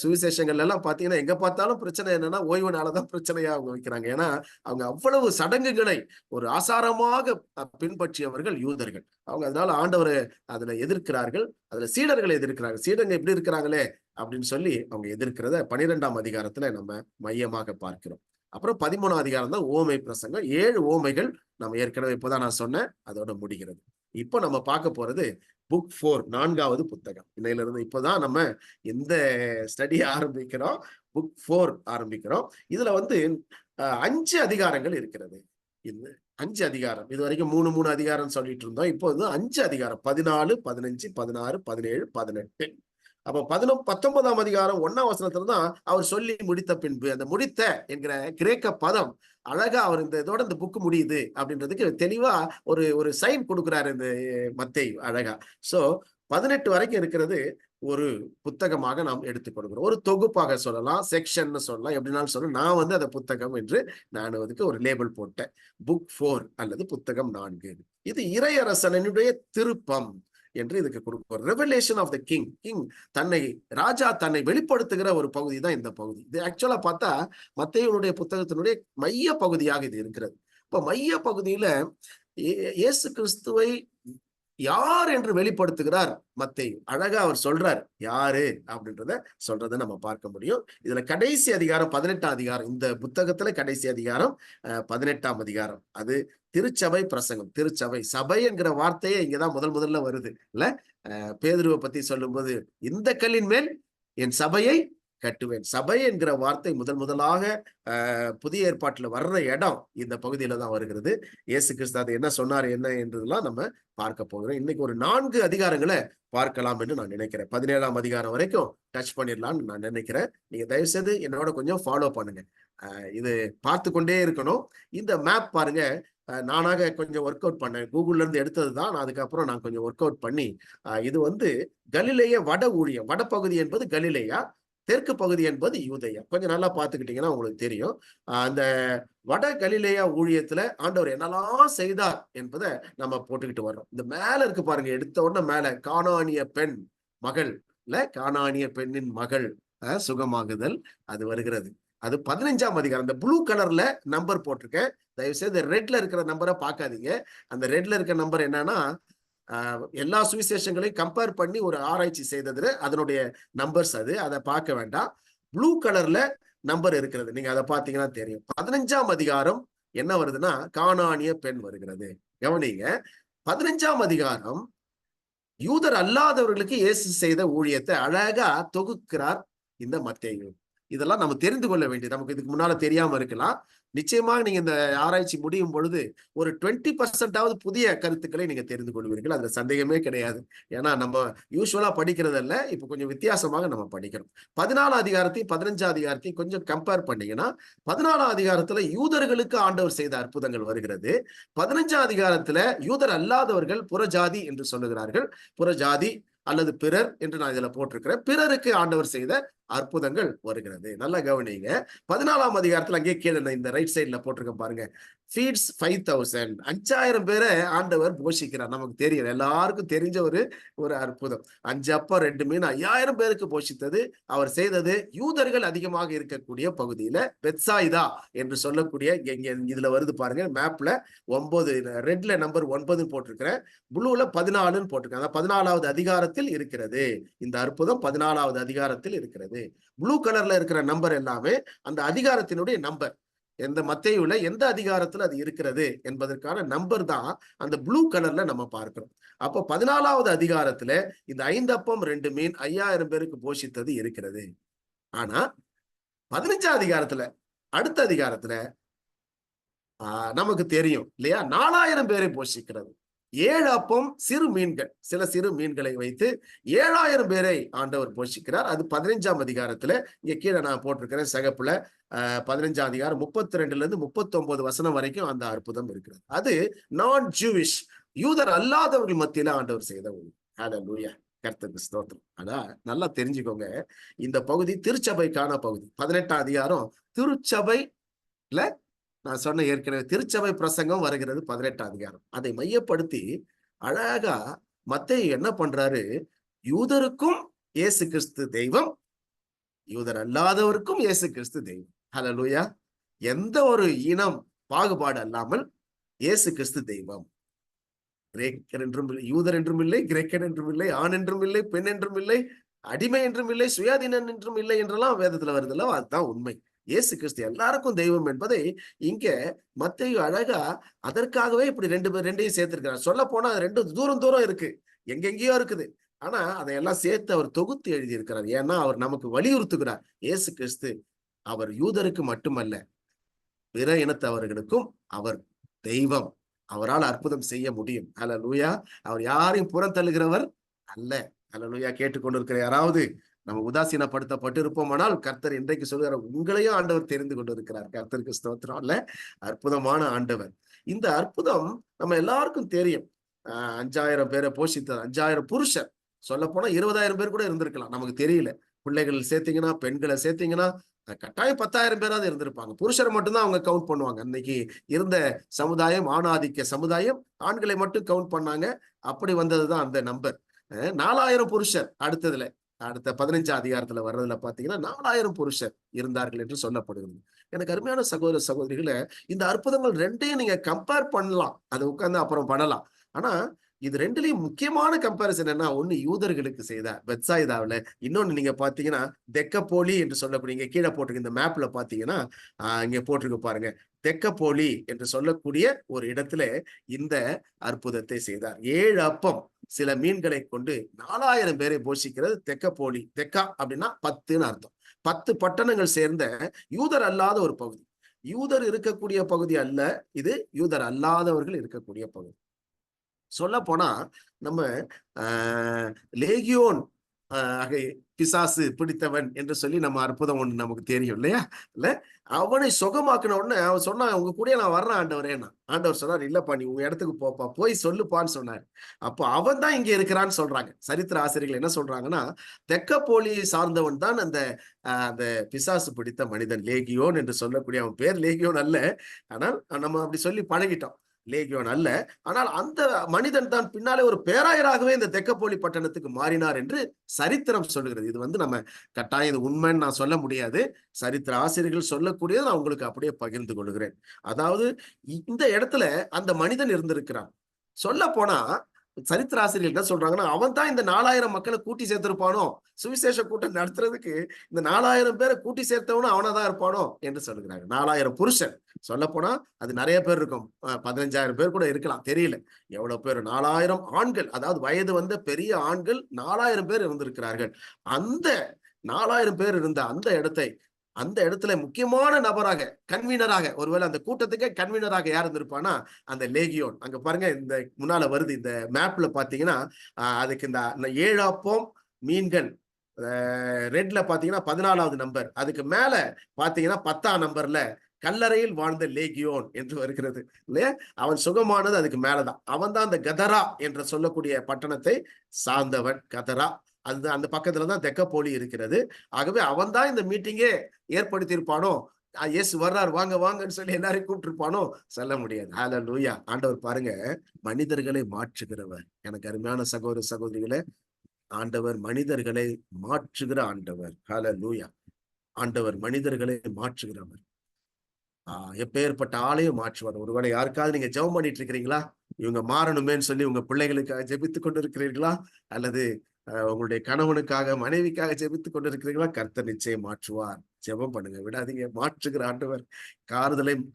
சுவிசேஷங்கள்ல எல்லாம் பாத்தீங்கன்னா எங்க பார்த்தாலும் பிரச்சனை என்னன்னா ஓய்வு நாளதான் பிரச்சனையா அவங்க வைக்கிறாங்க. ஏன்னா அவங்க அவ்வளவு சடங்குகளை ஒரு ஆசாரமாக பின்பற்றியவர்கள் யூதர்கள். அவங்க அதனால ஆண்டவரை அதுல எதிர்க்கிறார்கள். அதுல சீடர்களை எதிர்க்கிறார்கள். சீடர்கள் எப்படி இருக்கிறாங்களே அப்படின்னு சொல்லி அவங்க எதிர்க்கிறத 12ஆம் அதிகாரத்துல நம்ம மையமாக பார்க்கிறோம். அப்புறம் 13ஆம் அதிகாரம் தான் ஓமை பிரசங்கம். 7 ஓமைகள் நம்ம ஏற்கனவே இப்பதான் நான் சொன்னேன், அதோட முடிகிறது. இப்போ நம்ம பார்க்க போறது புக் 4, 4வது புத்தகம். இன்னையில இருந்து இப்பதான் நம்ம இந்த ஸ்டடி ஆரம்பிக்கிறோம். புக் 4 ஆரம்பிக்கிறோம். இதுல 5 அதிகாரங்கள் இருக்கிறது. இது 5 அதிகாரம். இது வரைக்கும் 3 அதிகாரம் சொல்லிட்டு இருந்தோம். இப்போ 5 அதிகாரம், 14, 15, 16, 17, 18. அப்ப 19ஆம் அதிகாரம் 1ஆம் வசனத்துல தான் அவர் சொல்லி முடித்த பின்பு, அந்த முடித்த என்கிற கிரேக்க பதம் அழகா அவர் இதோட இந்த புக் முடியுது அப்படின்றதுக்கு தெளிவா ஒரு சைன் கொடுக்கிறாரு இந்த மத்தேயு அழகா. சோ 18 வரைக்கும் இருக்கிறது ஒரு புத்தகமாக நாம் எடுத்துக்கொள்கிறோம். ஒரு தொகுப்பாக சொல்லலாம், செக்ஷன் சொல்லலாம், எப்படினாலும் சொல்லலாம். நான் அந்த புத்தகம் என்று நான் அதுக்கு ஒரு லேபிள் போட்டேன். புக் 4 அல்லது புத்தகம் 4. இது இறையரசனுடைய திருப்பம் என்று இதுக்கு கொடுப்போம். Revelation of the king. ராஜா தன்னை வெளிப்படுத்துகிற ஒரு பகுதி தான் இந்த பகுதி. இது ஆக்சுவலா பார்த்தா மத்தேயுனுடைய புத்தகத்தினுடைய மைய பகுதியாக இது இருக்கிறது. இப்ப மைய பகுதியில இயேசு கிறிஸ்துவை யார் என்று வெளிப்படுத்துகிறார் மத்தேயு. அழகா அவர் சொல்றார் யாரு அப்படின்றத சொல்றதை நம்ம பார்க்க முடியும். இதுல கடைசி அதிகாரம் 18ஆம் அதிகாரம். இந்த புத்தகத்துல கடைசி அதிகாரம் 18ஆம் அதிகாரம். அது திருச்சபை பிரசங்கம். திருச்சபை, சபை என்கிற வார்த்தையே இங்கதான் முதல்ல வருது இல்ல. பேதுருவை பத்தி சொல்லும்போது இந்த கல்லின் மேல் என் சபையை கட்டுவேன். சபை என்கிற வார்த்தை முதலாக புதிய ஏற்பாட்டுல வர்ற இடம் இந்த பகுதியில தான் வருகிறது. இயேசு கிறிஸ்து அது என்ன சொன்னார் என்ன என்றதெல்லாம் நம்ம பார்க்க போகிறோம். இன்னைக்கு ஒரு 4 அதிகாரங்களை பார்க்கலாம் என்று நான் நினைக்கிறேன். 17ஆம் அதிகாரம் வரைக்கும் டச் பண்ணிடலாம்னு நான் நினைக்கிறேன். நீங்க தயவு செய்து என்னோட கொஞ்சம் ஃபாலோ பண்ணுங்க. இது பார்த்து கொண்டே இருக்கணும். இந்த மேப் பாருங்க, நானாக கொஞ்சம் ஒர்க் அவுட் பண்ணேன். கூகுள்ல இருந்து எடுத்ததுதான். அதுக்கப்புறம் நான் கொஞ்சம் ஒர்க் அவுட் பண்ணி இது கலிலேய வட ஊழியம். வடபகுதி என்பது கலிலேயா, தெற்கு பகுதி என்பது யூதேயா. கொஞ்சம் நல்லா பார்த்துக்கிட்டீங்கன்னா உங்களுக்கு தெரியும். அந்த வட கலிலேயா ஊழியத்துல ஆண்டவர் என்னெல்லாம் செய்தார் என்பதை நம்ம போட்டுக்கிட்டு வர்றோம். இந்த மேல இருக்கு பாருங்க, எடுத்த உடனே மேல கானானிய பெண் மகள் இல்ல, கானானிய பெண்ணின் மகள் சுகமாகுதல் அது வருகிறது. அது 15ஆம் அதிகாரம். இந்த ப்ளூ கலர்ல நம்பர் போட்டிருக்கேன். தயவு செய்து ரெட்ல இருக்கிற நம்பரை பார்க்காதீங்க. அந்த ரெட்ல இருக்கிற நம்பர் என்னன்னா எல்லா சுவிசேஷங்களையும் கம்பேர் பண்ணி ஒரு ஆராய்ச்சி செய்ததுல அதனுடைய நம்பர்ஸ். அதை பார்க்க வேண்டாம். ப்ளூ கலர்ல நம்பர் இருக்கிறது, நீங்க அதை பார்த்தீங்கன்னா தெரியும். 15ஆம் அதிகாரம் என்ன வருதுன்னா கானானிய பெண் வருகிறது. கவனிங்க, 15ஆம் அதிகாரம் யூதர் அல்லாதவர்களுக்கு இயேசு செய்த ஊழியத்தை அழகா தொகுக்கிறார் இந்த மத்தேயு. இதெல்லாம் நம்ம தெரிந்து கொள்ள வேண்டியது. நமக்கு இதுக்கு முன்னால தெரியாம இருக்கலாம். நிச்சயமாக நீங்க இந்த ஆராய்ச்சி முடியும் பொழுது ஒரு 20% புதிய கருத்துக்களை நீங்க தெரிந்து கொள்வீர்கள். அதுல சந்தேகமே கிடையாது. ஏன்னா நம்ம யூஸ்வலா படிக்கிறதல்ல, இப்ப கொஞ்சம் வித்தியாசமாக நம்ம படிக்கிறோம். 14ஆம் அதிகாரத்தையும் 15ஆம் அதிகாரத்தையும் கொஞ்சம் கம்பேர் பண்ணீங்கன்னா 14ஆம் அதிகாரத்துல யூதர்களுக்கு ஆண்டவர் செய்த அற்புதங்கள் வருகிறது. 15ஆம் அதிகாரத்துல யூதர் அல்லாதவர்கள் புறஜாதி என்று சொல்லுகிறார்கள். புறஜாதி அல்லது பிறர் என்று நான் இதுல போட்டிருக்கிறேன். பிறருக்கு ஆண்டவர் செய்த அற்புதங்கள் வருகிறது. நல்லா கவனிங்க. 14ஆம் அதிகாரத்துல அங்கே கீழே இந்த ரைட் சைடுல போட்டிருக்க பாருங்க. ஃபீட்ஸ் 5000 5000 பேரை ஆண்டவர் போஷிக்கிறார். நமக்கு தெரியும், எல்லாருக்கும் தெரிஞ்ச ஒரு ஒரு அற்புதம். 5 அப்பம் 2 மீன் 5000 பேருக்கு போஷித்தது அவர் செய்தது யூதர்கள் அதிகமாக இருக்கக்கூடிய பகுதியில பெத்சாயிதா என்று சொல்லக்கூடிய இதுல வருது பாருங்க மேப்ல 9 ரெட்ல நம்பர் 9 போட்டிருக்கிறேன், ப்ளூல 14 போட்டிருக்காங்க. 14வது அதிகாரத்தில் இருக்கிறது. இந்த அற்புதம் 14வது அதிகாரத்தில் இருக்கிறது. ப்ளூ கலர்ல இருக்கிற நம்பர் எல்லாமே அந்த அதிகாரத்தினுடைய நம்பர். எந்த மத்தேயுல எந்த அதிகாரத்துல அது இருக்கிறது என்பதற்கான நம்பர் தான் அந்த ப்ளூ கலர்ல நம்ம பார்க்கிறோம். அப்போ 14வது அதிகாரத்துல இந்த 5 அப்பம் 2 மீன் 5000 பேருக்கு போஷித்தது இருக்கிறது. ஆனா 15ஆம் அதிகாரத்துல அடுத்த அதிகாரத்துல நமக்கு தெரியும் இல்லையா, 4000 பேரை போஷிக்கிறது. 7 அப்பம் சிறு மீன்கள், சில சிறு மீன்களை வைத்து 7000 பேரை ஆண்டவர் போஷிக்கிறார். அது 15ஆம் அதிகாரத்துல இங்க கீழே நான் போட்டிருக்கிறேன் சிகப்புல 15ஆம் அதிகாரம் 32ல இருந்து 39 வசனம் வரைக்கும் அந்த அற்புதம் இருக்கிறது. அது நான் ஜூவிஷ், யூதர் அல்லாதவர்கள் மத்தியில ஆண்டவர் செய்த ஒன்று. ஹல்லேலூயா, கர்த்தருக்கு ஸ்தோத்திரம். அதான் நல்லா தெரிஞ்சுக்கோங்க, இந்த பகுதி திருச்சபைக்கான பகுதி. 18ஆம் அதிகாரம் திருச்சபைல நான் சொன்ன ஏற்கனவே திருச்சபை பிரசங்கம் வருகிறது 18ஆம் அதிகாரம். அதை மையப்படுத்தி அழகா மத்தேயு என்ன பண்றாரு, யூதருக்கும் இயேசு கிறிஸ்து தெய்வம், யூதர் அல்லாதவருக்கும் இயேசு கிறிஸ்து தெய்வம். ஹல்லேலூயா. எந்த ஒரு இனம் பாகுபாடு அல்லாமல் இயேசு கிறிஸ்து தெய்வம். கிரேக்கர் என்றும் இல்லை, யூதர் என்றும் இல்லை, கிரேக்கன் என்றும் இல்லை, ஆண் என்றும் இல்லை, பெண் என்றும் இல்லை, அடிமை என்றும் இல்லை, சுயாதீனன் என்றும் இல்லை என்றெல்லாம் வேதத்துல வருதுல்ல, அதுதான் உண்மை. இயேசு கிறிஸ்து எல்லாருக்கும் தெய்வம் என்பதை இங்க மத்தேயு அழகா அதற்காகவே இப்படி ரெண்டையும் சேர்த்திருக்கிறார். சொல்ல போனா அது ரெண்டும் தூரம் தூரம் இருக்கு, எங்கெங்கேயோ இருக்குது. ஆனா அதையெல்லாம் சேர்த்து அவர் தொகுத்து எழுதி இருக்கிறார். ஏன்னா அவர் நமக்கு வலியுறுத்துகிறார், இயேசு கிறிஸ்து அவர் யூதருக்கு மட்டுமல்ல பிற இனத்தவர்களுக்கும் அவர் தெய்வம், அவரால் அற்புதம் செய்ய முடியும். ஹல்லேலூயா. அவர் யாரையும் புறம் தள்ளுகிறவர் அல்ல. ஹல்லேலூயா. கேட்டுக்கொண்டிருக்கிற யாராவது நம்ம உதாசீனப்படுத்தப்பட்டு இருப்போமானால் கர்த்தர் இன்றைக்கு சொல்லுகிற உங்களையும் ஆண்டவர் தெரிந்து கொண்டிருக்கிறார். கர்த்தருக்கு ஸ்தோத்திரம். அல்ல, அற்புதமான ஆண்டவர். இந்த அற்புதம் நம்ம எல்லாருக்கும் தெரியும். 5000 பேரை போஷித்தார். 5000 புருஷர், சொல்ல போனா 20,000 பேர் கூட இருந்திருக்கலாம், நமக்கு தெரியல. பிள்ளைகள் சேர்த்தீங்கன்னா, பெண்களை சேர்த்தீங்கன்னா கட்டாயம் 10,000 பேராவது இருந்திருப்பாங்க. புருஷரை மட்டும்தான் அவங்க கவுண்ட் பண்ணுவாங்க. அன்னைக்கு இருந்த சமுதாயம் ஆணாதிக்க சமுதாயம், ஆண்களை மட்டும் கவுண்ட் பண்ணாங்க. அப்படி வந்ததுதான் அந்த நம்பர். 4000 புருஷர் அடுத்ததுல அடுத்த 15ஆம் அதிகாரத்துல வர்றதுல பாத்தீங்கன்னா 4000 புருஷர் இருந்தார்கள் என்று சொல்லப்படுகிறது. எனக்கு அருமையான சகோதர சகோதரிகளை, இந்த அற்புதங்கள் ரெண்டையும் நீங்க கம்பேர் பண்ணலாம், அதை உட்கார்ந்து அப்புறம் பண்ணலாம். ஆனா இது ரெண்டுலயும் முக்கியமான கம்பேரிசன் என்ன, ஒண்ணு யூதர்களுக்கு செய்தார் பெத்சாயிதாவுல, இன்னொன்னு நீங்க பாத்தீங்கன்னா தெக்கப்போலி என்று சொல்லக்கூடிய, இங்க கீழே போட்டிருக்கு இந்த மேப்ல பாத்தீங்கன்னா இங்க போட்டிருக்கு பாருங்க, தெக்கப்போலி என்று சொல்லக்கூடிய ஒரு இடத்துல இந்த அற்புதத்தை செய்தார். 7 அப்பம் சில மீன்களை கொண்டு 4000 பேரை போஷிக்கிறது தெக்கப்போலி. தெக்கா அப்படின்னா 10ன்னு அர்த்தம். 10 பட்டணங்கள் சேர்ந்த யூதர் அல்லாத ஒரு பகுதி. யூதர் இருக்கக்கூடிய பகுதி அல்ல இது, யூதர் அல்லாதவர்கள் இருக்கக்கூடிய பகுதி. சொல்ல போனா நம்ம லேகியோன் பிசாசு பிடித்தவன் என்று சொல்லி நம்ம அற்புதம் ஒண்ணு நமக்கு தெரியும் இல்லையா, இல்ல அவனை சுகமாக்கின உடனே அவன் சொன்னா, உங்க கூட நான் வர்றேன் ஆண்டவரேன்னா. ஆண்டவர் சொன்னார், இல்லப்பா நீ உங்க இடத்துக்கு போப்பா, போய் சொல்லுப்பான்னு சொன்னார். அப்போ அவன் தான் இங்க இருக்கிறான்னு சொல்றாங்க சரித்திர ஆசிரியர்கள். என்ன சொல்றாங்கன்னா, தெக்கப்போலி சார்ந்தவன் தான் அந்த அந்த பிசாசு பிடித்த மனிதன், லேகியோன் என்று சொல்லக்கூடிய. அவன் பேர் லேகியோன் அல்ல, ஆனால் நம்ம அப்படி சொல்லி பழகிட்டோம், லேகியோன் அல்ல. ஆனால் அந்த மனிதன் தான் பின்னாலே ஒரு பேராயராகவே இந்த தெக்கப்போலி பட்டணத்துக்கு மாறினார் என்று சரித்திரம் சொல்லுகிறது. இது நம்ம கட்டாயம் இது உண்மைன்னு நான் சொல்ல முடியாது, சரித்திர ஆசிரியர்கள் சொல்லக்கூடியது நான் உங்களுக்கு அப்படியே பகிர்ந்து கொள்கிறேன். அதாவது இந்த இடத்துல அந்த மனிதன் இருந்திருக்கிறான். சொல்ல போனா சரித்திர ஆசிரியர்கள் என்ன சொல்றாங்கன்னா, அவன் தான் இந்த 4000 மக்களை கூட்டி சேர்த்திருப்பானோ, சுவிசேஷ கூட்டம் நடத்துறதுக்கு இந்த 4000 பேரை கூட்டி சேர்த்தவனும் அவனதான் இருப்பானோ என்று சொல்லுகிறாங்க. 4000 புருஷன், சொல்ல போனா அது நிறைய பேர் இருக்கும், 15,000 பேர் கூட இருக்கலாம், தெரியல எவ்வளவு பேர். 4000 ஆண்கள், அதாவது வயது வந்த பெரிய ஆண்கள் 4000 பேர் இருந்திருக்கிறார்கள். அந்த 4000 பேர் இருந்த அந்த இடத்துல முக்கியமான நபராக, கன்வீனராக, ஒருவேளை அந்த கூட்டத்துக்கே கன்வீனராக யார் இருந்திருப்பானா, அந்த லேகியோன். அங்க பாருங்க, இந்த முன்னால வருது இந்த மேப்ல பாத்தீங்கன்னா, அதுக்கு இந்த 7 அப்பம் மீன்கள் ரெட்ல பாத்தீங்கன்னா 14வது நம்பர், அதுக்கு மேல பாத்தீங்கன்னா 10ஆம் நம்பர்ல கல்லறையில் வாழ்ந்த லேகியோன் என்று வருகிறது இல்லையா. அவன் சுகமானது அதுக்கு மேலதான். அவன் தான் அந்த கதரா என்று சொல்லக்கூடிய பட்டணத்தை சார்ந்தவன். கதரா அது அந்த பக்கத்துலதான் தெக்கப்போலி இருக்கிறது. ஆகவே அவன் தான் இந்த மீட்டிங்கே ஏற்படுத்தியிருப்பானோ, இயேசு வர்றார் வாங்க வாங்கன்னு சொல்லி எல்லாரையும் கூப்பிட்டிருப்பானோ, சொல்ல முடியாது. ஹalleluya. ஆண்டவர் பாருங்க, மனிதர்களை மாற்றுகிறவர். எனக்கு அருமையான சகோதர சகோதரிகளே, ஆண்டவர் மனிதர்களை மாற்றுகிற ஆண்டவர். ஹalleluya. ஆண்டவர் மனிதர்களை மாற்றுகிறவர். எப்பேற்பட்ட ஆளையும் மாற்றுவார். ஒருவேளை யாருக்காவது நீங்க ஜெபம் பண்ணிட்டு இருக்கிறீங்களா? இவங்க மாறணுமேன்னு சொல்லி உங்க பிள்ளைகளுக்காக ஜெபித்துக் கொண்டிருக்கிறீர்களா? அல்லது உங்களுடைய கணவனுக்காக, மனைவிக்காக ஜெபித்துக் கொண்டிருக்கிறீர்களா? கர்த்தர் நிச்சயம் மாற்றுவார். ஜெபம் பண்ணுங்க, விடாதீங்க. மாற்றுகிற ஆண்டவர்.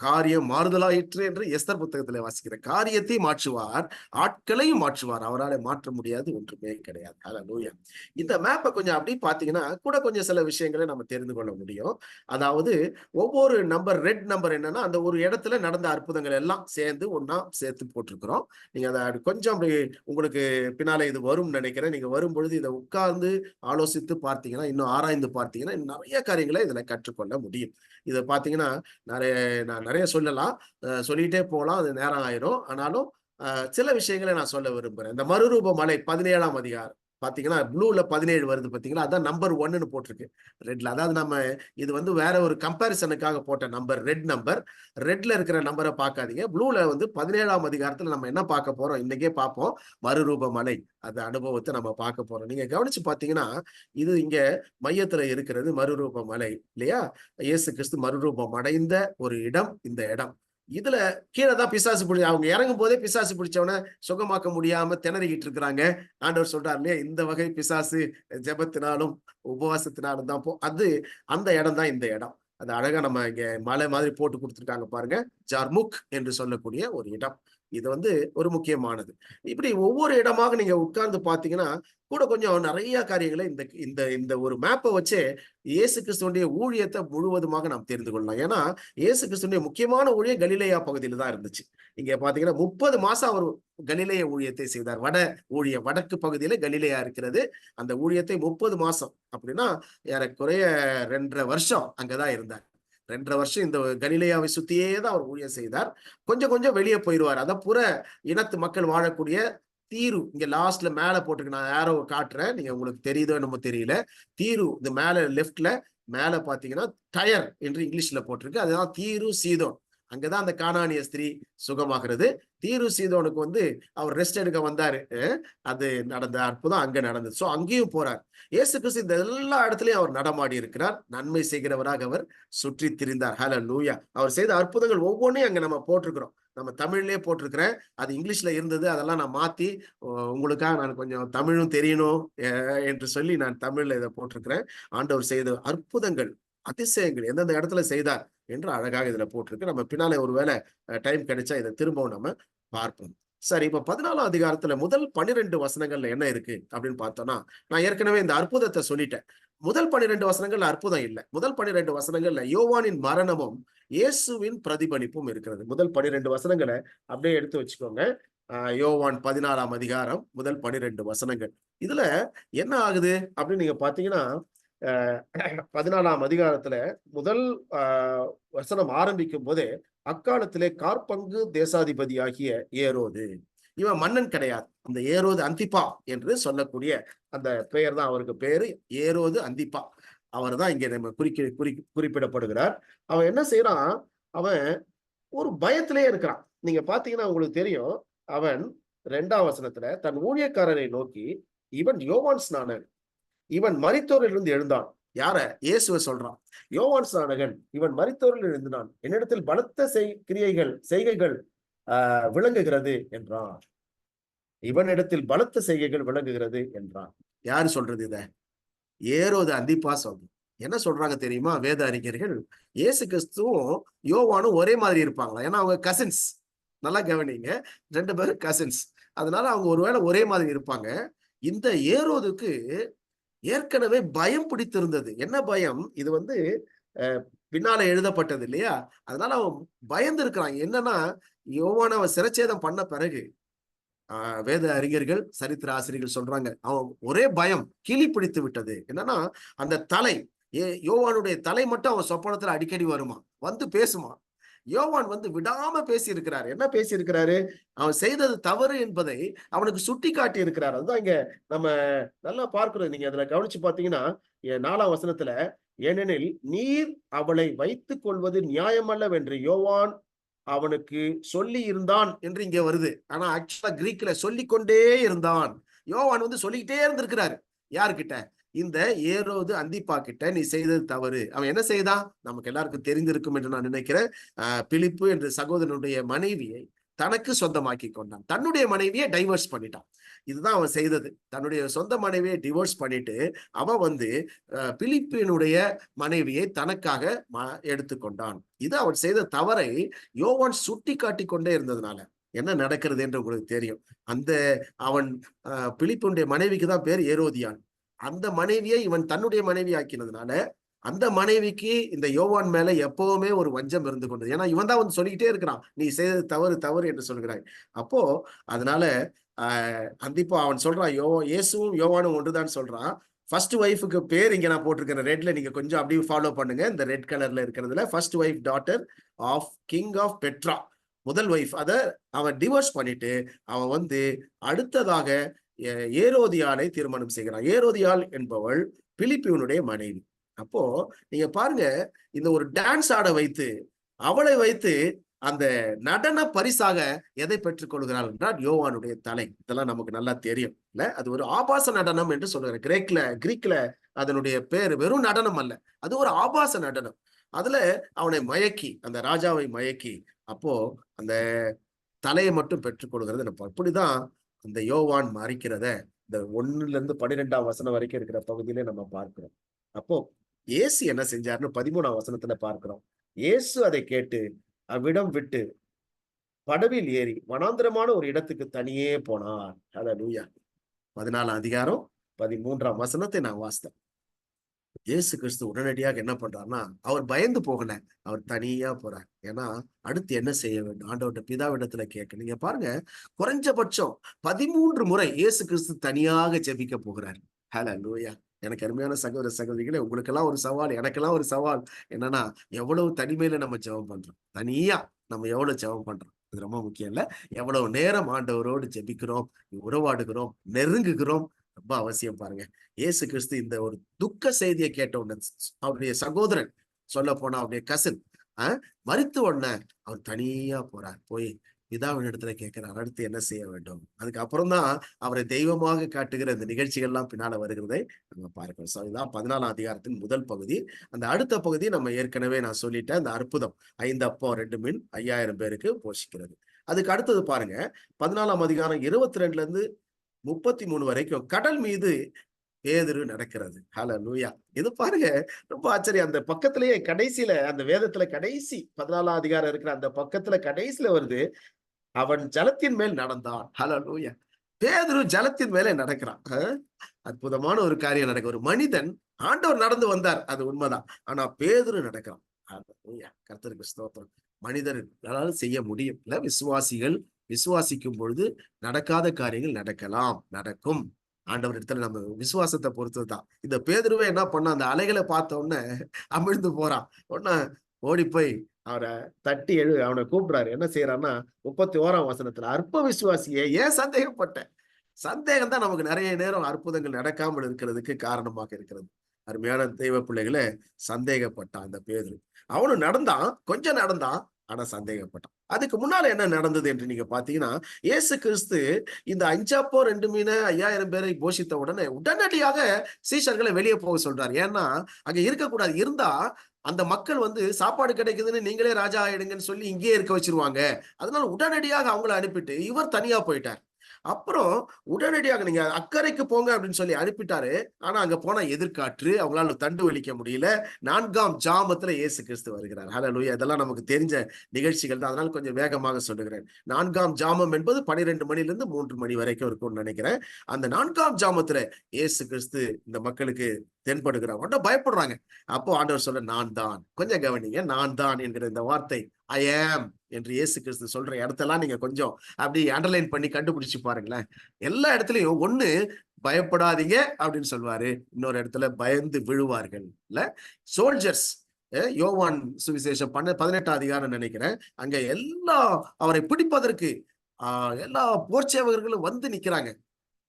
காரியம் மாறுதலாயிற்று என்று எஸ்தர் புத்தகத்திலே வாசிக்கிற காரியத்தை மாற்றுவார், ஆட்களையும் மாற்றுவார். அவரால் மாற்ற முடியாது ஒன்றுமே கிடையாது. ஹல்லேலூயா. இந்த மேப்பை கொஞ்சம் அப்படி பாத்தீங்கன்னா கூட கொஞ்சம் சில விஷயங்களை நம்ம தெரிந்து கொள்ள முடியும். அதாவது ஒவ்வொரு நம்பர், ரெட் நம்பர் என்னன்னா அந்த ஒரு இடத்துல நடந்த அற்புதங்கள் எல்லாம் சேர்ந்து ஒன்னா சேர்த்து போட்டிருக்கிறோம். நீங்க அதை கொஞ்சம் அப்படி உங்களுக்கு பின்னால இது வரும் நினைக்கிறேன். நீங்க வரும்பொழுது இதை உட்கார்ந்து ஆலோசித்து பார்த்தீங்கன்னா, இன்னும் ஆராய்ந்து பார்த்தீங்கன்னா நிறைய காரியங்களை இதுல கற்றுக்கொள்ள முடியும். இதை பார்த்தீங்கன்னா நான் நிறைய சொல்லலாம், சொல்லிட்டே போகலாம், அது நேரம் ஆயிரும். ஆனாலும் சில விஷயங்களை நான் சொல்ல விரும்புறேன். இந்த மறுரூப மலை 17ஆம் அதிகாரம் பாத்தீங்கன்னா ப்ளூல 17 வருது பாத்தீங்களா, அதான் நம்பர் 1ன்னு போட்டிருக்கு ரெட்ல. அதாவது நம்ம இது வந்து வேற ஒரு கம்பேரிசனுக்காக போட்ட நம்பர், ரெட் நம்பர். ரெட்ல இருக்கிற நம்பரை பார்க்காதீங்க. ப்ளூல வந்து 17ஆம் அதிகாரத்துல நம்ம என்ன பார்க்க போறோம், இன்னைக்கே பார்ப்போம். மறுரூப மலை, அந்த அனுபவத்தை நம்ம பார்க்க போறோம். நீங்க கவனிச்சு பாத்தீங்கன்னா இது இங்க மையத்துல இருக்கிறது மறுரூப மலை இல்லையா? இயேசு கிறிஸ்து மறுரூபம் அடைந்த ஒரு இடம் இந்த இடம். இதுல கீழதான் பிசாசு அவங்க இறங்கும் போதே பிசாசு பிடிச்சவன சுகமாக்க முடியாம திணறிக்கிட்டு இருக்கிறாங்க. ஆண்டவர் சொல்றாரு இல்லையா, இந்த வகை பிசாசு ஜெபத்தினாலும் உபவாசத்தினாலும் தான் அது அந்த இடம் தான் இந்த இடம். அது அழகா நம்ம இங்க மலை மாதிரி போட்டு கொடுத்துருக்காங்க பாருங்க. ஜார்முக் என்று சொல்லக்கூடிய ஒரு இடம். இது வந்து ஒரு முக்கியமானது. இப்படி ஒவ்வொரு இடமாக நீங்க உட்கார்ந்து பாத்தீங்கன்னா கூட கொஞ்சம் நிறைய காரியங்களை இந்த இந்த இந்த ஒரு மேப்பை வச்சே இயேசு கிறிஸ்துவனுடைய ஊழியத்தை முழுவதுமாக நாம் தெரிந்து கொள்ளலாம். ஏன்னா இயேசு கிறிஸ்துவனுடைய முக்கியமான ஊழியம் கலிலேயா பகுதியில தான் இருந்துச்சு. இங்க பாத்தீங்கன்னா 30 மாசம் அவர் கலிலேய ஊழியத்தை செய்தார். வடக்கு பகுதியில கலிலேயா இருக்கிறது. அந்த ஊழியத்தை 30 மாசம் அப்படின்னா ஏறக்குறைய 2.5 வருஷம் அங்கதான் இருந்தார். 2.5 வருஷம் இந்த கலிலேயாவை சுத்தியே தான் அவர் ஊழியம் செய்தார். கொஞ்சம் கொஞ்சம் வெளியே போயிடுவார். அத புற இனத்து மக்கள் வாழக்கூடிய தீரு, இங்க லாஸ்ட்ல மேல போட்டுருக்கு, நான் யாரோ காட்டுறேன், நீங்க உங்களுக்கு தெரியுதோ என்னமோ தெரியல. தீரு இந்த மேல லெப்ட்ல மேல பாத்தீங்கன்னா டயர் என்று இங்கிலீஷ்ல போட்டிருக்கு. அதுதான் தீரு சீதோன். அங்கதான் அந்த கானானிய ஸ்திரீ சுகமாகிறது. தீரு சீதோனுக்கு வந்து அவர் ரெஸ்ட் எடுக்க வந்தாரு. அது நடந்த அற்புதம் அங்க நடந்தது. சோ அங்கேயும் போறார். இயேசு கிறிஸ்து இந்த எல்லா இடத்துலயும் அவர் நடமாடி இருக்கிறார். நன்மை செய்கிறவராக அவர் சுற்றி திரிந்தார். ஹல்லேலூயா. அவர் செய்த அற்புதங்கள் ஒவ்வொன்றையும் அங்க நம்ம போட்டிருக்கிறோம். நம்ம தமிழ்லயே போட்டிருக்கிறேன். அது இங்கிலீஷ்ல இருந்தது, அதெல்லாம் நான் மாத்தி உங்களுக்காக நான் கொஞ்சம் தமிழும் தெரியணும் என்று சொல்லி நான் தமிழ்ல இதை போட்டிருக்கிறேன். ஆண்டவர் செய்த அற்புதங்கள், அதிசயங்கள் எந்தெந்த இடத்துல செய்தார் என்று அழகாக இதுல போட்டிருக்கு. நம்ம பின்னாலே ஒருவேளை டைம் கிடைச்சா இதை திரும்பவும் நம்ம பார்ப்போம். சரி, இப்ப 14ஆம் அதிகாரத்துல முதல் 12 வசனங்கள்ல என்ன இருக்கு அப்படின்னு பார்த்தோம்னா, நான் ஏற்கனவே இந்த அற்புதத்தை சொல்லிட்டேன். முதல் 12 வசனங்கள்ல அற்புதம் இல்லை. முதல் 12 வசனங்கள்ல யோவானின் மரணமும் இயேசுவின் பிரதிபலிப்பும் இருக்கிறது. முதல் 12 வசனங்களை அப்படியே எடுத்து வச்சுக்கோங்க. யோவான் 14ஆம் அதிகாரம் முதல் 12 வசனங்கள். இதுல என்ன ஆகுது அப்படின்னு நீங்க பாத்தீங்கன்னா 14ஆம் அதிகாரத்துல முதல் வசனம் ஆரம்பிக்கும் போதே, அக்காலத்திலே காற்பங்கு தேசாதிபதியாகிய ஏரோது, இவன் மன்னன் கிடையாது. அந்த ஏரோது அந்திப்பா என்று சொல்லக்கூடிய அந்த பெயர் தான் அவருக்கு பேரு. ஏரோது அந்திப்பா. அவர் தான் இங்க நம்ம குறிப்பிடப்படுகிறார். அவன் என்ன செய்யறான், அவன் ஒரு பயத்திலே இருக்கிறான். நீங்க பாத்தீங்கன்னா உங்களுக்கு தெரியும், அவன் 2ஆம் வசனத்துல தன் ஊழியக்காரரை நோக்கி, இவன் யோவான் ஸ்நானன், இவன் மரித்தோரிலிருந்து எழுந்தான். யார? இயேசுவை சொல்றான். யோவான் ஸ்நானகன் இவன் மரித்தோரில் எழுந்தான், என்னிடத்தில் பலத்த செய்கைகள் விளங்குகிறது என்றான். இவனிடத்தில் பலத்த செய்கைகள் விளங்குகிறது என்றான். யாரு சொல்றது இத? ஏரோது அந்திப்பா சொல்றது. என்ன சொல்றாங்க தெரியுமா வேத அறிஞர்கள்? இயேசு கிறிஸ்துவும் யோவானும் ஒரே மாதிரி இருப்பாங்களா? ஏன்னா அவங்க கசின்ஸ். நல்லா கவனிங்க, 2 பேரும் கசின்ஸ். அதனால அவங்க ஒருவேளை ஒரே மாதிரி இருப்பாங்க. இந்த ஏரோதுக்கு ஏற்கனவே பயம் பிடித்திருந்தது. என்ன பயம்? இது வந்து பின்னால எழுதப்பட்டது இல்லையா? அதனால அவன் பயந்து இருக்கிறான். என்னன்னா, யோவான் அவன் சிரச்சேதம் பண்ண பிறகு வேத அறிஞர்கள், சரித்திர ஆசிரியர்கள் சொல்றாங்க, அவன் ஒரே பயம் கிளி பிடித்து விட்டது. என்னன்னா, அந்த தலை யோவானுடைய தலை மட்டும் அவன் சொப்பனத்துல அடிக்கடி வருமா, வந்து பேசுமா. யோவான் வந்து விடாம பேசி இருக்கிறார். என்ன பேசி இருக்கிறாரு? அவன் செய்தது தவறு என்பதை அவனுக்கு சுட்டி காட்டி இருக்கிறார். அதுதான் இங்க நம்ம நல்லா பார்க்கிறோம். நீங்க அதுல கவனிச்சு பாத்தீங்கன்னா 4ஆம் வசனத்துல, ஏனெனில் நீர் அவளை வைத்துக் கொள்வது நியாயமல்லவென்று யோவான் அவனுக்கு சொல்லி இருந்தான் என்று இங்க வருது. ஆனா ஆக்சுவலா கிரீக்ல சொல்லிக்கொண்டே இருந்தான். யோவான் வந்து சொல்லிக்கிட்டே இருந்திருக்கிறாரு. யாருக்கிட்ட? இந்த ஏரோது அந்திப்பா கிட்ட நீ செய்தது தவறு. அவன் என்ன செய்தான்? நமக்கு எல்லாருக்கும் தெரிந்திருக்கும் என்று நான் நினைக்கிறேன். பிலிப்பு என்ற சகோதரனுடைய மனைவியை தனக்கு சொந்தமாக்கி கொண்டான். தன்னுடைய மனைவியை டைவர்ஸ் பண்ணிட்டான். இதுதான் அவன் செய்தது. தன்னுடைய சொந்த மனைவியை டிவோர்ஸ் பண்ணிட்டு அவன் வந்து பிலிப்பினுடைய மனைவியை தனக்காக எடுத்துக்கொண்டான். இது அவன் செய்த தவறை யோவான் சுட்டி காட்டி கொண்டே இருந்ததுனால என்ன நடக்கிறது என்று உங்களுக்கு தெரியும். அந்த அவன் பிலிப்பினுடைய மனைவிக்கு தான் பேர் ஏரோதியாள். அந்த மனைவியை இவன் தன்னுடைய மனைவி ஆக்கினதுனால அந்த மனைவிக்கு இந்த யோவான் மேல எப்பவுமே ஒரு வஞ்சம் இருந்து கொண்டது. ஏன்னா இவன் தான் வந்து சொல்லிக்கிட்டே இருக்கிறான், நீ செய்தது தவறு தவறு என்று சொல்கிறாய். அப்போ அதனால கண்டிப்பா அவன் சொல்றான், இயேசுவும் யோவானும் ஒன்றுதான் சொல்றான். ஃபர்ஸ்ட் ஒய்ஃபுக்கு பேர் இங்க நான் போட்டிருக்கிறேன் ரெட்ல, நீங்க கொஞ்சம் அப்படியே ஃபாலோ பண்ணுங்க. இந்த ரெட் கலர்ல இருக்கிறதுல first wife daughter of king of Petra, முதல் ஒய்ஃப். அத அவன் டிவோர்ஸ் பண்ணிட்டு அவன் வந்து அடுத்ததாக ஏரோதியாளை திருமணம் செய்கிறான். ஏரோதியாள் என்பவள் பிலிப்பினுடைய மனைவி. அப்போ நீங்க பாருங்க, இந்த ஒரு டான்ஸ் ஆட வைத்து அவளை வைத்து அந்த நடன பரிசாக எதை பெற்றுக் கொள்கிறாள் என்றால் யோவானுடைய தலை. இதெல்லாம் நமக்கு நல்லா தெரியும் இல்ல? அது ஒரு ஆபாச நடனம் என்று சொல்லுகிற கிரீக்ல அதனுடைய பேரு வெறும் நடனம் அல்ல, அது ஒரு ஆபாச நடனம். அதுல அவனை மயக்கி, அந்த ராஜாவை மயக்கி, அப்போ அந்த தலையை மட்டும் பெற்றுக் கொள்கிறது. அப்படிதான் அந்த யோவான் மறிக்கிறத இந்த 1-12 வசனம் வரைக்கும் இருக்கிற பகுதியிலே நம்ம பார்க்கிறோம். அப்போ இயேசு என்ன செஞ்சாருன்னு 13ஆம் வசனத்துல பார்க்கிறோம். இயேசு அதை கேட்டு அவ்விடம் விட்டு படவில் ஏறி வனாந்திரமான ஒரு இடத்துக்கு தனியே போனார். ஹல்லேலூயா. 14ஆம் அதிகாரம் 13ஆம் வசனத்தை நான் வாசித்தேன். இயேசு கிறிஸ்து உடனடியாக என்ன பண்றாருன்னா, அவர் பயந்து போகல, அவர் தனியா போறார். ஏன்னா அடுத்து என்ன செய்ய வேண்டும்? ஆண்டவர்கிட்ட பிதாவிடத்துல கேட்க. நீங்க பாருங்க, குறைஞ்சபட்சம் 13 முறை இயேசு கிறிஸ்து தனியாக ஜெபிக்க போகிறார். ஹல்லேலூயா. எனக்கு அருமையான சகோதர சகோதரிகளே, உங்களுக்கெல்லாம் ஒரு சவால், எனக்கெல்லாம் ஒரு சவால். என்னன்னா, எவ்வளவு தனிமையில நம்ம ஜெபம் பண்றோம்? தனியா நம்ம எவ்வளவு ஜெபம் பண்றோம்? இது ரொம்ப முக்கியம் இல்ல? எவ்வளவு நேரம் ஆண்டவரோடு ஜெபிக்கிறோம், உறவாடுகிறோம், நெருங்குகிறோம், ரொம்ப அவசியம் பாருங்க. இயேசு கிறிஸ்து இந்த ஒரு துக்க செய்தியை கேட்ட உடனே அவருடைய சகோதரன், சொல்ல போனா அவருடைய கசின் மரித்த உடனே அவர் தனியா போறார். போய் பிதாவின் இடத்துல கேட்கிறார், அடுத்து என்ன செய்ய வேண்டும்? அதுக்கப்புறம் தான் அவரை தெய்வமாக காட்டுகிற இந்த நிகழ்ச்சிகள்லாம் பின்னால வருகிறதை நம்ம பார்க்கிறோம். இதுதான் 14ஆம் அதிகாரத்தின் முதல் பகுதி. அந்த அடுத்த பகுதி நம்ம ஏற்கனவே நான் சொல்லிட்டேன், அந்த அற்புதம் 5 அப்பம் 2 மீன் 5000 பேருக்கு போஷிக்கிறது. அதுக்கு அடுத்தது பாருங்க, 14ஆம் அதிகாரம் 22 இருந்து 33 வரைக்கும் கடல் மீது பேதுரு நடக்கிறது. ஹல்லேலூயா. இது பாருங்க, ரொம்ப ஆச்சரியம். அந்த பக்கத்திலேயே கடைசியில, அந்த வேதத்துல கடைசி 14ஆம் அதிகாரம் இருக்கிற அந்த பக்கத்துல கடைசியில வருது, அவன் ஜலத்தின் மேல் நடந்தான். ஹல்லேலூயா. பேதுரு ஜலத்தின் மேலே நடக்கிறான். அற்புதமான ஒரு காரியம் நடக்கும். ஒரு மனிதன், ஆண்டவர் நடந்து வந்தார், அது உண்மைதான். ஆனா பேதுரு நடக்கிறான். ஹல்லேலூயா. கர்த்தருக்கு ஸ்தோத்திரம். மனிதர்களால் செய்ய முடியும் இல்ல? விசுவாசிகள் விசுவாசிக்கும் பொழுது நடக்காத காரியங்கள் நடக்கலாம், நடக்கும். ஆண்டவர் இடத்துல நம்ம விசுவாசத்தை பொறுத்ததுதான். இந்த பேதுருவை என்ன பண்ண, அந்த அலைகளை பார்த்த உடனே அமிழ்ந்து போறான். உடனே ஓடி போய் அவரை தட்டி அவனை கூப்பிடுறாரு. என்ன செய்யறான்னா 31ஆம் வசனத்துல, அற்ப விசுவாசியே ஏன் சந்தேகப்பட்ட? சந்தேகம் தான் நமக்கு நிறைய நேரம் அற்புதங்கள் நடக்காமல் இருக்கிறதுக்கு காரணமாக இருக்கிறது. அருமையான தெய்வ பிள்ளைகளை, சந்தேகப்பட்டான் அந்த பேதுரு. அவனும் நடந்தான், கொஞ்சம் நடந்தான், ஆனா சந்தேகப்பட்டான். அதுக்கு முன்னால என்ன நடந்தது என்று நீங்க பாத்தீங்கன்னா, இயேசு கிறிஸ்து இந்த 5 அப்பம் 2 மீன் 5000 பேரை போஷித்த உடனே உடனடியாக சீஷர்களை வெளியே போக சொல்றாரு. ஏன்னா அங்க இருக்கக்கூடாது. இருந்தா அந்த மக்கள் வந்து சாப்பாடு கிடைக்குதுன்னு நீங்களே ராஜா ஆயிடுங்கன்னு சொல்லி இங்கேயே இருக்க வச்சிருவாங்க. அதனால உடனடியாக அவங்களை அனுப்பிட்டு இவர் தனியா போயிட்டார். அப்புறம் உடனடியாக நீங்க அக்கறைக்கு போங்க அப்படின்னு சொல்லி அனுப்பிட்டாரு. ஆனா அங்க போனா எதிர்காற்று, அவங்களால தண்டு வலிக்க முடியல. 4ஆம் ஜாமத்துல இயேசு கிறிஸ்து வருகிறார். ஹல்லேலூயா. இதெல்லாம் நமக்கு தெரிஞ்ச நிகழ்ச்சிகள் தான். அதனால கொஞ்சம் வேகமாக சொல்லுகிறேன். 4ஆம் ஜாமம் என்பது 12 மணிலிருந்து 3 மணி வரைக்கும் இருக்கும்னு நினைக்கிறேன். அந்த 4ஆம் ஜாமத்துல இயேசு கிறிஸ்து இந்த மக்களுக்கு தென்படுகிறார். உடனே பயப்படுறாங்க. அப்போ ஆண்டவர் சொல்ல, நான் தான். கொஞ்சம் கவனிங்க, நான் தான் என்கிற இந்த வார்த்தை, ஐ ஆம் என்று இயேசு கிறிஸ்து சொல்ற இடத்தெல்லாம் நீங்க கொஞ்சம் அப்படி அண்டர்லைன் பண்ணி கண்டுபிடிச்சு பாருங்களேன். எல்லா இடத்துலயும் ஒண்ணு பயப்படாதீங்க அப்படின்னு சொல்வாரு, இன்னொரு இடத்துல பயந்து விழுவார்கள் இல்ல. சோல்ஜர்ஸ் யோவான் சுவிசேஷம் 18ஆம் அதிகாரம் நினைக்கிறேன். அங்க அவரை பிடிப்பதற்கு எல்லா போர்ச்சேவகர்களும் வந்து நிக்கிறாங்க.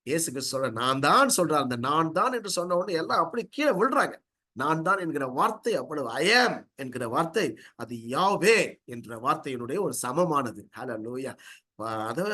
இயேசு கிறிஸ்து சொல்ற நான் தான் சொல்றார். அந்த நான் தான் என்று சொன்ன உடனே எல்லாம் அப்படி கீழே விழுறாங்க. நான் தான் என்கிற வார்த்தை அவ்வளவு ஐ ஆம் என்கிற வார்த்தை அது யாவே என்ற வார்த்தையினுடைய ஒரு சமமானது. ஹல்லேலூயா.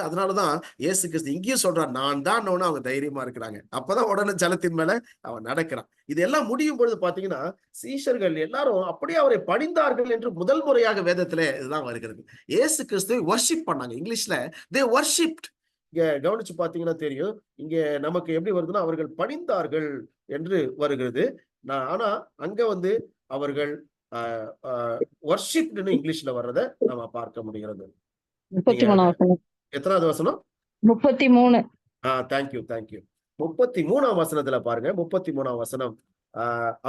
அதனாலதான் இயேசு கிறிஸ்து இங்கேயும் சொல்றார் நான் தான். அவங்க தைரியமா இருக்கிறாங்க. அப்பதான் உடனே ஜலத்தின் மேல அவன் நடக்கிறான். இதெல்லாம் முடியும் பொழுது பாத்தீங்கன்னா சீஷர்கள் எல்லாரும் அப்படியே அவரை பணிந்தார்கள் என்று முதல் முறையாக வேதத்திலே இதுதான் வருகிறது. இயேசு கிறிஸ்துவை வர்ஷிப் பண்ணாங்க. இங்கிலீஷ்ல தே வர்ஷிப்ட். இங்க கவனிச்சு பாத்தீங்கன்னா தெரியும். இங்க நமக்கு எப்படி வருதுன்னா அவர்கள் பணிந்தார்கள் என்று வருகிறது. ஆனா அங்க வந்து அவர்கள் வர்ஷிப்னு இங்கிலீஷ்ல வர்றத நம்ம பார்க்க முடிகிறது. 33 வசனம். எத்தனாவது வசனம்? 33. தேங்க்யூ. 33ஆம் வசனத்துல பாருங்க. 33ஆம் வசனம்.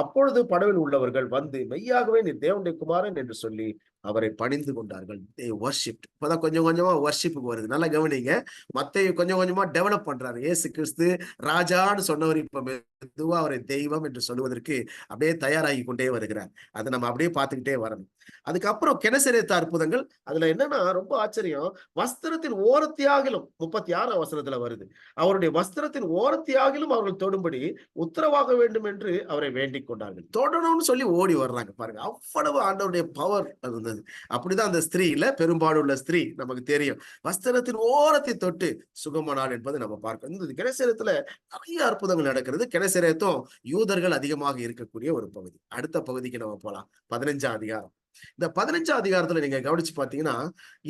அப்பொழுது படவில் உள்ளவர்கள் வந்து மெய்யாகவே நீ தேவனுடைய குமாரன் என்று சொல்லி அவரை பணிந்து கொண்டார்கள். இப்பதான் கொஞ்சம் கொஞ்சமா வர்ஷிப்புக்கு வருது. நல்லா கவனிங்க. மத்தேயு கொஞ்சம் கொஞ்சமா டெவலப் பண்றாரு. இயேசு கிறிஸ்து ராஜான்னு சொன்னவர் இப்ப மெதுவா அவரை தெய்வம் என்று சொல்லுவதற்கு அப்படியே தயாராகி கொண்டே வருகிறார். அதை நம்ம அப்படியே பார்த்துக்கிட்டே வரணும். அதுக்கப்புறம் கெனசரேத்து அற்புதங்கள். அதுல என்னன்னா ரொம்ப ஆச்சரியம். வஸ்திரத்தின் ஓரத்தியாகிலும் 36ஆம் வசனத்துல வருது. அவருடைய வஸ்திரத்தின் ஓரத்தியாகிலும் அவர்கள் தொடும்படி உத்தரவாக வேண்டும் என்று அவரை வேண்டிக் கொண்டார்கள். தொடணும்னு சொல்லி ஓடி வர்றாங்க பாருங்க. அவ்வளவு ஆண்டவருடைய பவர் இருந்தது. அப்படிதான் அந்த ஸ்திரீ இல்ல, பெரும்பாலுள்ள ஸ்திரீ நமக்கு தெரியும். வஸ்திரத்தின் ஓரத்தை தொட்டு சுகமானாள் என்பது நம்ம பார்க்கணும். இந்த கெனசரேத்துல நிறைய அற்புதங்கள் நடக்கிறது. கெனசரேத்தும் யூதர்கள் அதிகமாக இருக்கக்கூடிய ஒரு பகுதி. அடுத்த பகுதிக்கு நம்ம போலாம். 15ஆம் அதிகாரம். இந்த 15ஆம் அதிகாரத்துல நீங்க கவனிச்சு பாத்தீங்கன்னா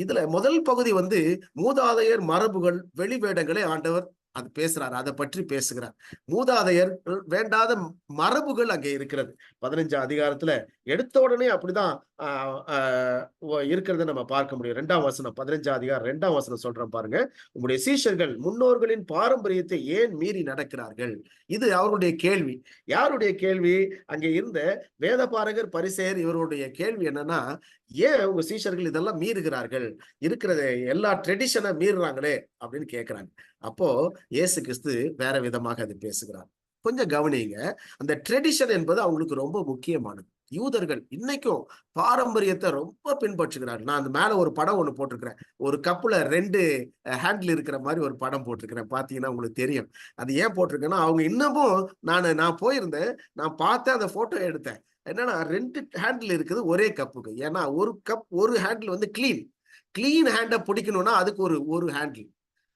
இதுல முதல் பகுதி வந்து மூதாதையர் மரபுகள் வெளிவேடங்களை ஆண்டவர் அது பேசுறாரு. அதை பற்றி பேசுகிறார். மூதாதையர் வேண்டாத மரபுகள் அங்கே இருக்கிறது. 15ஆம் அதிகாரத்துல எடுத்த உடனே அப்படிதான் இருக்கிறத நம்ம பார்க்க முடியும். 2ஆம் வசனம் 15ஆம் அதிகாரம் 2ஆம் வசனம் சொல்றேன் பாருங்க. உங்களுடைய சீஷர்கள் முன்னோர்களின் பாரம்பரியத்தை ஏன் மீறி நடக்கிறார்கள்? இது அவருடைய கேள்வி. யாருடைய கேள்வி? அங்கே இருந்த வேதபாரகர் பரிசேயர் இவருடைய கேள்வி என்னன்னா ஏன் உங்க சீஷர்கள் இதெல்லாம் மீறுகிறார்கள்? இருக்கிறத எல்லா ட்ரெடிஷனை மீறுறாங்களே அப்படின்னு கேட்கிறாங்க. அப்போ இயேசு கிறிஸ்து வேற விதமாக அது பேசுகிறார். கொஞ்சம் கவனிங்க. அந்த ட்ரெடிஷன் என்பது அவங்களுக்கு ரொம்ப முக்கியமானது. யூதர்கள் இன்னைக்கும் பாரம்பரியத்தை ரொம்ப பின்பற்றுகிறார்கள். நான் அந்த மேல ஒரு படம் ஒண்ணு போட்டிருக்கிறேன். ஒரு கப்புல 2 ஹேண்டில் இருக்கிற மாதிரி ஒரு படம் போட்டிருக்கிறேன். பாத்தீங்கன்னா உங்களுக்கு தெரியும். அது ஏன் போட்டிருக்கேன்னா அவங்க இன்னமும் நான் போயிருந்தேன். நான் பார்த்தேன், அந்த போட்டோ எடுத்தேன். என்னன்னா 2 ஹேண்டில் இருக்குது ஒரே கப்புக்கு. ஏன்னா ஒரு ஹேண்டில் வந்து கிளீன் ஹேண்டை பிடிக்கணும்னா அதுக்கு ஒரு ஹேண்டில்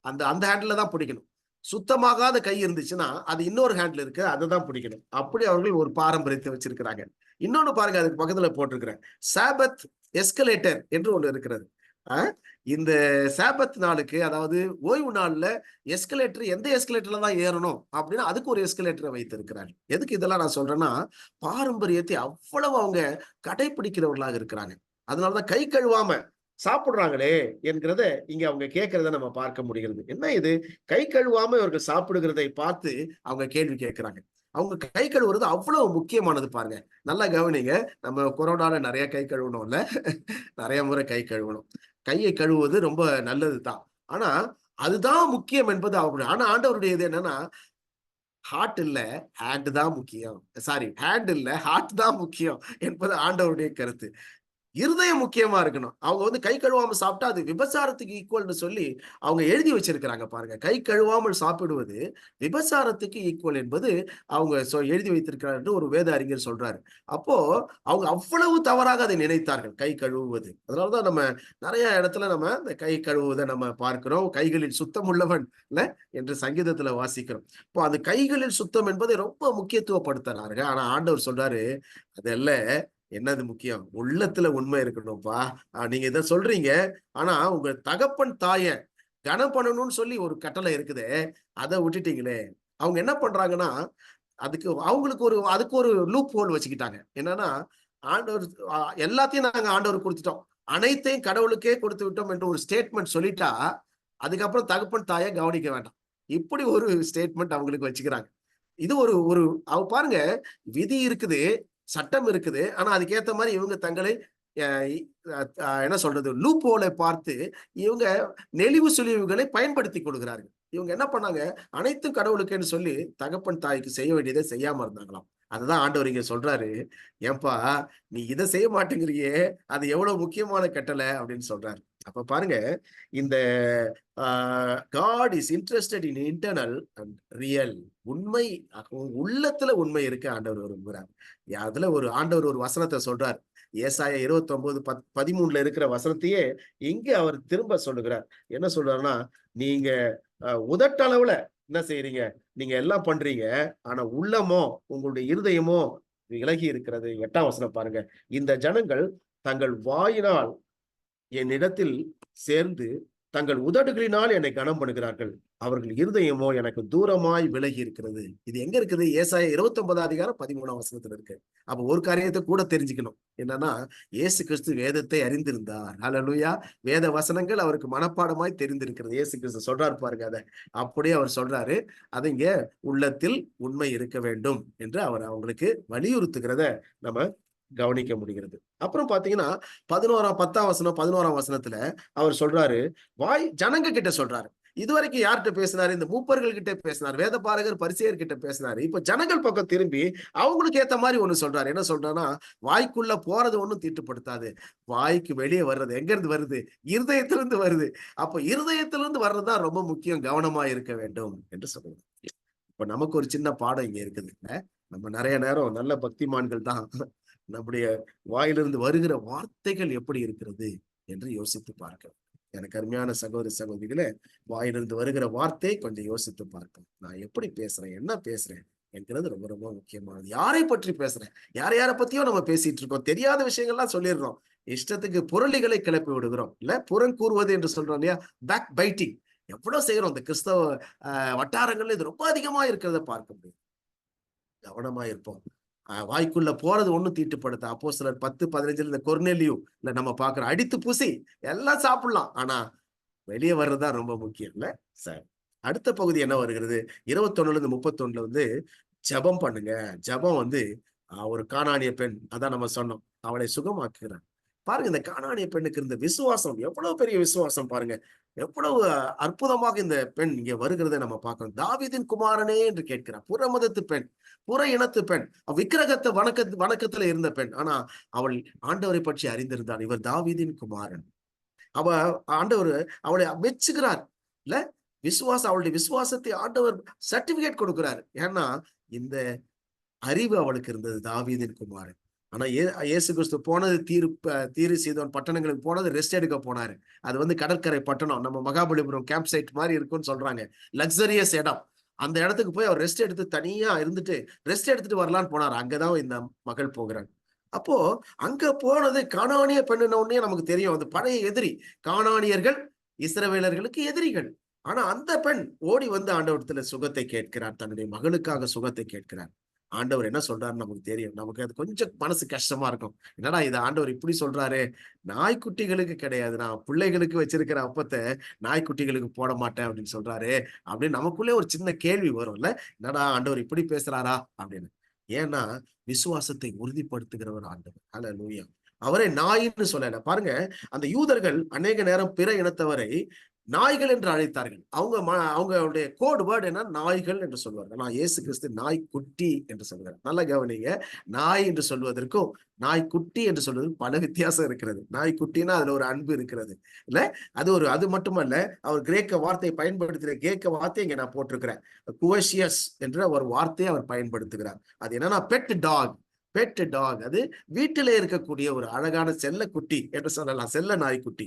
அந்த ஹேண்டில் தான் பிடிக்கணும். சுத்தமாகாத கை இருந்துச்சுன்னா அது இன்னொரு ஹேண்டில் இருக்கு, அதை தான் பிடிக்கணும். அப்படி அவர்கள் ஒரு பாரம்பரியத்தை வச்சிருக்கிறாங்க. இன்னொன்னு பாருங்க, அதுக்கு பக்கத்துல போட்டிருக்கிறேன். சாபத் எஸ்கலேட்டர் என்று ஒண்ணு இருக்கிறது. இந்த சாபத் நாளுக்கு, அதாவது ஓய்வு நாள்ல எஸ்கலேட்டர் எந்த எஸ்கலேட்டர்ல தான் ஏறணும் அப்படின்னா அதுக்கு ஒரு எஸ்கலேட்டரை வைத்திருக்கிறாங்க. எதுக்கு இதெல்லாம் நான் சொல்றேன்னா பாரம்பரியத்தை அவ்வளவு அவங்க கடைபிடிக்கிறவர்களாக இருக்கிறாங்க. அதனாலதான் கை கழுவாம சாப்பிடுறாங்களே என்கிறத இங்க அவங்க கேட்கறத நம்ம பார்க்க முடிகிறது. என்ன இது? கை கழுவாம இவர்கள் சாப்பிடுகிறதை பார்த்து அவங்க கேள்வி கேட்கிறாங்க. அவங்க கை கழுவுறது அவ்வளவு முக்கியமானது பாருங்க. நல்லா கவனிங்க. நம்ம கொரோனால நிறைய கை கழுவணும்ல, நிறைய முறை கை கழுவணும். கையை கழுவுவது ரொம்ப நல்லது தான். ஆனா அதுதான் முக்கியம் என்பது அவருடைய. ஆனா ஆண்டவருடைய இது என்னன்னா ஹார்ட் இல்ல ஹேண்ட் தான் முக்கியம். ஹேண்ட் இல்ல ஹார்ட் தான் முக்கியம் என்பது ஆண்டவருடைய கருத்து. இருதயம் முக்கியமா இருக்கணும். அவங்க வந்து கை கழுவாமல் சாப்பிட்டா அது விபசாரத்துக்கு ஈக்குவல்னு சொல்லி அவங்க எழுதி வச்சிருக்கிறாங்க பாருங்க. கை கழுவாமல் சாப்பிடுவது விபசாரத்துக்கு ஈக்குவல் என்பது அவங்க எழுதி வைத்திருக்கிறார் என்று ஒரு வேத அறிஞர் சொல்றாரு. அப்போ அவங்க அவ்வளவு தவறாக அதை நினைத்தார்கள், கை கழுவுவது. அதனாலதான் நம்ம நிறைய இடத்துல நம்ம இந்த கை கழுவுவதை நம்ம பார்க்கிறோம். கைகளில் சுத்தம் உள்ளவன் இல்ல என்று சங்கீதத்துல வாசிக்கிறோம். இப்போ அந்த கைகளில் சுத்தம் என்பதை ரொம்ப முக்கியத்துவப்படுத்துறாங்க. ஆனா ஆண்டவர் சொல்றாரு அதெல்லாம் என்னது முக்கியம்? உள்ளத்துல உண்மை இருக்கணும்ப்பா. நீங்க இதை சொல்றீங்க, ஆனா உங்க தகப்பன் தாய கனம் பண்ணணும்னு சொல்லி ஒரு கட்டளை இருக்குதே, அதை விட்டுட்டீங்களே. அவங்க என்ன பண்றாங்கன்னா அதுக்கு ஒரு லூப் ஹோல் வச்சுக்கிட்டாங்க. என்னன்னா ஆண்டவர் எல்லாத்தையும் நாங்க ஆண்டவர் கொடுத்துட்டோம், அனைத்தையும் கடவுளுக்கே கொடுத்து விட்டோம் என்று ஒரு ஸ்டேட்மெண்ட் சொல்லிட்டா அதுக்கப்புறம் தகப்பன் தாயை கவனிக்க வேண்டாம். இப்படி ஒரு ஸ்டேட்மெண்ட் அவங்களுக்கு வச்சுக்கிறாங்க. இது ஒரு பாருங்க, விதி இருக்குது, சட்டம் இருக்குது. ஆனா அதுக்கேற்ற மாதிரி இவங்க தங்களை என்ன சொல்றது லூப் ஹோலை பார்த்து இவங்க நெளிவு சுழிவுகளை பயன்படுத்தி கொடுக்கிறார்கள். இவங்க என்ன பண்ணாங்க? அனைத்தும் கடவுளுக்குன்னு சொல்லி தகப்பன் தாய்க்கு செய்ய வேண்டியதை செய்யாம இருந்தாங்களாம். அதுதான் ஆண்டவர் இங்க சொல்றாரு, ஏன்பா நீ இதை செய்ய மாட்டேங்கிறியே, அது எவ்வளவு முக்கியமான கட்டளை அப்படின்னு சொல்றாரு. அப்ப பாருங்க, இந்த God is interested in internal and real. உண்மை, உள்ளத்துல உண்மை இருக்க ஆண்டவர் விரும்புகிறார். அதுல ஒரு ஆண்டவர் ஒரு வசனத்தை சொல்றார். ஏசாயா 29:13 இருக்கிற வசனத்தையே இங்க அவர் திரும்ப சொல்லுகிறார். என்ன சொல்றாருன்னா, நீங்க உதட்டளவுல என்ன செய்றீங்க, நீங்க எல்லாம் பண்றீங்க, ஆனா உள்ளமோ உங்களுடைய இருதயமோ விலகி இருக்கிறது. 8ஆம் வசனம் பாருங்க. இந்த ஜனங்கள் தங்கள் வாயினால் என்னிடத்தில் சேர்ந்து தங்கள் உதடுகளினால் என்னை கனம் பண்ணுகிறார்கள், அவர்கள் இருதயமோ எனக்கு தூரமாய் விலகி இருக்கிறது. இது எங்க இருக்குது? ஏசாயா 29:13 வசனத்துல இருக்கு. அப்ப ஒரு காரியத்தை கூட தெரிஞ்சுக்கணும். என்னன்னா, இயேசு கிறிஸ்து வேதத்தை அறிந்திருந்தார். ஹல்லேலூயா. வேத வசனங்கள் அவருக்கு மனப்பாடமாய் தெரிந்திருக்கிறது. இயேசு கிறிஸ்து சொல்றாரு பாருங்க. அதை அப்படியே அவர் சொல்றாரு. அது இங்க உள்ளத்தில் உண்மை இருக்க வேண்டும் என்று அவர் அவங்களுக்கு வலியுறுத்துகிறத நம்ம கவனிக்க முடிகிறது. அப்புறம் பாத்தீங்கன்னா 10ஆம் வசனத்துல அவர் சொல்றாரு, ஜனங்க கிட்ட சொல்றாரு. இதுவரைக்கும் யார்கிட்ட பேசினாரு? இந்த மூப்பர்கள் கிட்ட பேசினார், வேத பாரகர் பரிசேயர் கிட்ட பேசினாரு. இப்ப ஜனங்கள் பக்கம் திரும்பி அவங்களுக்கு ஏத்த மாதிரி ஒண்ணு சொல்றாரு. என்ன சொல்றாருன்னா, வாய்க்குள்ள போறது ஒண்ணும் தீட்டுப்படுத்தாது, வாய்க்கு வெளியே வர்றது எங்க இருந்து வருது? இருதயத்திலிருந்து வருது. அப்ப இருதயத்திலிருந்து வர்றதுதான் ரொம்ப முக்கியம், கவனமா இருக்க வேண்டும் என்று சொல்றாரு. இப்ப நமக்கு ஒரு சின்ன பாடம் இங்க இருக்குது. நம்ம நிறைய நேரம் நல்ல பக்திமான்கள் தான், நம்முடைய வாயிலிருந்து வருகிற வார்த்தைகள் எப்படி இருக்கிறது என்று யோசித்து பார்க்க. எனக்கு அருமையான சகோதர சகோதரிகளே, வாயிலிருந்து வருகிற வார்த்தை கொஞ்சம் யோசித்து பார்ப்போம். நான் எப்படி பேசுறேன், என்ன பேசுறேன் என்கிறது ரொம்ப ரொம்ப முக்கியமானது. யாரை பற்றி பேசுறேன்? யாரை பத்தியோ நம்ம பேசிட்டு இருக்கோம். தெரியாத விஷயங்கள்லாம் சொல்லிடுறோம். இஷ்டத்துக்கு புரளிகளை கிளப்பி விடுகிறோம். இல்ல, புறம் கூறுவது என்று சொல்றோம் இல்லையா, பேக் பைட்டிங் எவ்வளவு செய்யறோம். இந்த கிறிஸ்தவ வட்டாரங்கள்ல இது ரொம்ப அதிகமா இருக்கிறத பார்க்க முடியும். கவனமா இருப்போம். வாய்க்குள்ள போறது ஒண்ணும் தீட்டுப்படுத்த. அப்போஸ்தலர் 10:15 இந்த கொர்நேலியு இல்ல நம்ம பாக்குறோம், அடித்து பூசி எல்லாம் சாப்பிடலாம், ஆனா வெளியே வர்றதுதான் ரொம்ப முக்கியம் இல்ல. சரி, அடுத்த பகுதி என்ன வருகிறது? 21-31 வந்து ஜெபம் பண்ணுங்க. ஜெபம் வந்து ஒரு கானானிய பெண், அதான் நம்ம சொன்னோம், அவளை சுகமாக்குகிறார். பாருங்க, இந்த கானானிய பெண்ணுக்கு இருந்த விசுவாசம் எவ்வளவு பெரிய விசுவாசம் பாருங்க. எவ்வளவு அற்புதமாக இந்த பெண் இங்க வருகிறதை நம்ம பார்க்கிறோம். தாவீதின் குமாரனே என்று கேட்கிறார். புறமதத்து பெண், புற இனத்து பெண், விக்கிரகத்தை வணக்கத்துல இருந்த பெண். ஆனா அவள் ஆண்டவரை பற்றி அறிந்திருந்தாள். இவர் தாவீதின் குமாரன். அவ ஆண்டவர் அவளை மெச்சுகிறார் இல்ல. அவளுடைய விசுவாசத்தை ஆண்டவர் சர்டிபிகேட் கொடுக்கிறார். ஏன்னா இந்த அறிவு அவளுக்கு இருந்தது, தாவீதின் குமாரன். ஆனா இயேசு கிறிஸ்து போனது தீரு சீதோன் பட்டணங்களுக்கு போனது ரெஸ்ட் எடுக்க போனாரு. அது வந்து கடற்கரை பட்டணம், நம்ம மகாபலிபுரம் கேம்ப் சைட் மாதிரி இருக்கும்னு சொல்றாங்க, லக்ஸரியஸ் இடம். அந்த இடத்துக்கு போய் அவர் ரெஸ்ட் எடுத்து தனியா இருந்துட்டு ரெஸ்ட் எடுத்துட்டு வரலான்னு போனார். அங்கதான் இந்த மகள் போகிறாங்க. அப்போ அங்க போனது கானானிய பெண்ணுன உடனே நமக்கு தெரியும், அது பழைய எதிரி. கானானியர்கள் இஸ்ரவேலர்களுக்கு எதிரிகள். ஆனா அந்த பெண் ஓடி வந்து ஆண்டவரத்துல சுகத்தை கேட்கிறார், தன்னுடைய மகளுக்காக சுகத்தை கேட்கிறார். ஆண்டவர் என்ன சொல்றாருன்னு நமக்கு தெரியும். நமக்கு அது கொஞ்சம் மனசு கஷ்டமா இருக்கும். என்னடா இது ஆண்டவர் இப்படி சொல்றாரு, நாய்க்குட்டிகளுக்கு கிடையாது, நான் பிள்ளைகளுக்கு வச்சிருக்கிற அப்பத்தை நாய்க்குட்டிகளுக்கு போட மாட்டேன் அப்படின்னு சொல்றாரு அப்படின்னு நமக்குள்ளே ஒரு சின்ன கேள்வி வரும்ல, என்னடா ஆண்டவர் இப்படி பேசுறாரா அப்படின்னு. ஏன்னா விசுவாசத்தை உறுதிப்படுத்துகிறவர் ஆண்டவர். ஹல்லேலூயா. அவரை நாயின்னு சொல்லல. பாருங்க, அந்த யூதர்கள் அநேக நேரம் பிற இனத்தவரை நாய்கள் என்று அழைத்தார்கள். அவங்களுடைய கோட் வேர்டு என்ன? நாய்கள் என்று சொல்வார்கள். நான் இயேசு கிறிஸ்து நாய்க்குட்டி என்று சொல்கிறார். நல்ல கவனிங்க, நாய் என்று சொல்வதற்கும் நாய்க்குட்டி என்று சொல்வதற்கும் பல வித்தியாசம் இருக்கிறது. நாய்க்குட்டினா அதுல ஒரு அன்பு இருக்கிறது இல்ல. அது மட்டுமல்ல, அவர் கிரேக்க வார்த்தையை பயன்படுத்துகிற கிரேக்க வார்த்தையை இங்க நான் போட்டிருக்கிறேன். குவேஷியஸ் என்ற ஒரு வார்த்தையை அவர் பயன்படுத்துகிறார். அது என்னன்னா பெட் டாக். அது வீட்டிலே இருக்கக்கூடிய ஒரு அழகான செல்லக்குட்டி என்று சொல்லலாம், செல்ல நாய்க்குட்டி.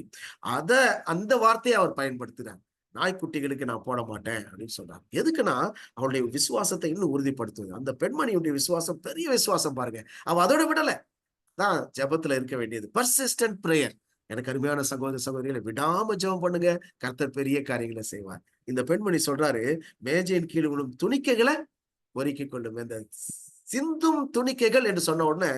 அந்த வார்த்தையை அவர் பயன்படுத்துறார். நாய்க்குட்டிகளுக்கு நான் போட மாட்டேன் அப்படின்னு சொல்றாரு. எதுக்குன்னா அவளுடைய விசுவாசத்தை இன்னும் உறுதிப்படுத்துவது. அந்த பெண்மணியுடைய விசுவாசம் பெரிய விசுவாசம் பாருங்க. அவ அதோட விடல, தான் ஜெபத்துல இருக்க வேண்டியது. Persistent prayer. எனக்கு அருமையான சகோதர சகோதரிகளை, விடாம ஜெபம் பண்ணுங்க, கர்த்தர் பெரிய காரியங்களை செய்வார். இந்த பெண்மணி சொல்றாரு, மேஜையின் கீழ் விழும் துணிக்கைகளை பொறுக்கிக் கொள்ளும். இந்த சிந்தும் துணிக்கைகள் என்று சொன்ன உடனே